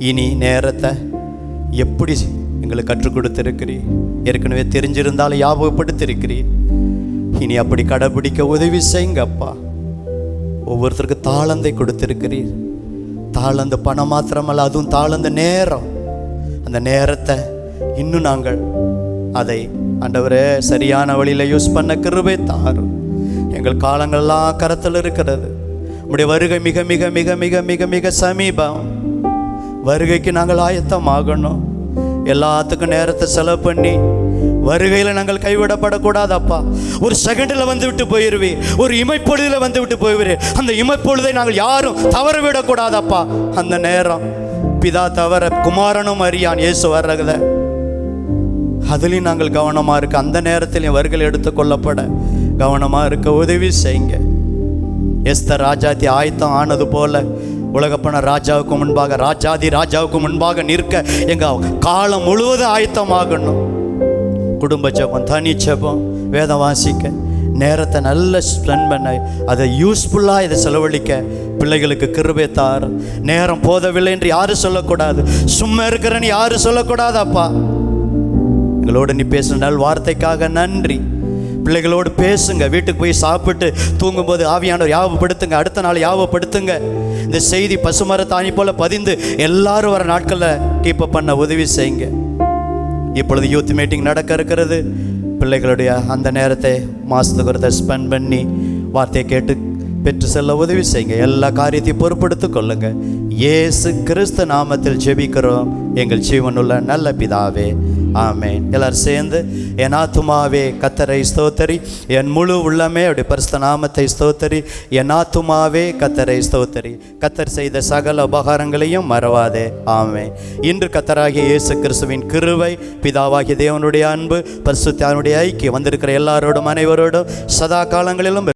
இனி நேரத்தை எப்படி எங்களுக்கு கற்றுக் கொடுத்திருக்கிறீர். ஏற்கனவே தெரிஞ்சிருந்தாலும் ஞாபகப்படுத்திருக்கிறீர். இனி அப்படி கடைபிடிக்க உதவி செய்யுங்கப்பா. ஒவ்வொருத்தருக்கு தாளந்தை கொடுத்திருக்கிறீர். தாளந்து பணம் மாத்திரமல்ல, அதுவும் தாளந்த நேரம். அந்த நேரத்தை இன்னும் நாங்கள் அதை ஆண்டவரே சரியான வழியில் யூஸ் பண்ண கிருபை தாரும். எங்கள் காலங்கள்லாம் கரத்தில் இருக்கிறது. உம்முடைய வருகை மிக மிக மிக மிக மிக மிக சமீபம். வருகைக்கு நாங்கள் ஆயத்தமாகணும். எல்லாத்துக்கும் நேரத்தை செலவு பண்ணி வருகையில் நாங்கள் கைவிடப்படக்கூடாதப்பா. ஒரு செகண்டில் வந்து விட்டு போயிடுவே, ஒரு இமைப்பொழுதில் வந்து விட்டு போயிடுவே. அந்த இமைப்பொழுதை நாங்கள் யாரும் தவற விடக்கூடாதப்பா. அந்த நேரம் பிதா தவிர குமாரனும் அறியான் இயேசு வர்றத, அதுலேயும் நாங்கள் கவனமாக இருக்க. அந்த நேரத்தில் வருகை எடுத்துக்கொள்ளப்பட கவனமாக இருக்க உதவி செய்யுங்க. எஸ்தர் ராஜாதி ஆயத்தம் ஆனது போல உலகப்பன ராஜாவுக்கு முன்பாக, ராஜாதி ராஜாவுக்கு முன்பாக நிற்க எங்கள் காலம் முழுவதும் ஆயத்தமாகணும். குடும்ப ஜெபம், தனி ஜெபம், வேதம் வாசிக்க நேரத்தை நல்ல ஸ்பெண்ட் பண்ண, அதை யூஸ்ஃபுல்லாக இதை செலவழிக்க பிள்ளைகளுக்கு கிருபை தார். நேரம் போதவில்லை என்று யாரும் சொல்லக்கூடாது, சும்மா இருக்கிறேன்னு யாரும் சொல்லக்கூடாது. அப்பா, எங்களோடு நீ பேசினால் வார்த்தைக்காக நன்றி. பிள்ளைகளோடு பேசுங்க. வீட்டுக்கு போய் சாப்பிட்டு தூங்கும்போது ஆவியானவர் யாவப்படுத்துங்க, அடுத்த நாள் யாவப்படுத்துங்க. இந்த செய்தி பசுமரத்தாணி போல பதிந்து எல்லாரும் வர நாட்களில் கீப்பப் பண்ண உதவி செய்யுங்க. இப்பொழுது யூத் மீட்டிங் நடக்க இருக்கிறது. பிள்ளைகளுடைய அந்த நேரத்தை மாதத்துக்கு ஒருத்தர் ஸ்பெண்ட் பண்ணி வார்த்தையை கேட்டு பெற்று செல்ல உதவி செய்யுங்க. எல்லா காரியத்தையும் பொறுப்படுத்திக் கொள்ளுங்க. இயேசு கிறிஸ்து நாமத்தில் ஜெபிக்கிறோம் எங்கள் ஜீவனுள்ள நல்ல பிதாவே, ஆமென். எல்லாரும் சேர்ந்து, என் ஆத்துமாவே கர்த்தரை ஸ்தோத்தரி, என் முழு உள்ளமே அவருடைய பரிசுத்த நாமத்தை ஸ்தோத்தரி, என் ஆத்துமாவே கர்த்தரை ஸ்தோத்தரி, கர்த்தர் செய்த சகல உபகாரங்களையும் மறவாதே, ஆமென். இன்று கர்த்தராகிய இயேசு கிறிஸ்துவின் கிருபை, பிதாவாகிய தேவனுடைய அன்பு, பரிசுத்த ஆவியானவருடைய ஐக்கியம் வந்திருக்கிற எல்லாரோடும் அனைவரோடும் சதா காலங்களிலும்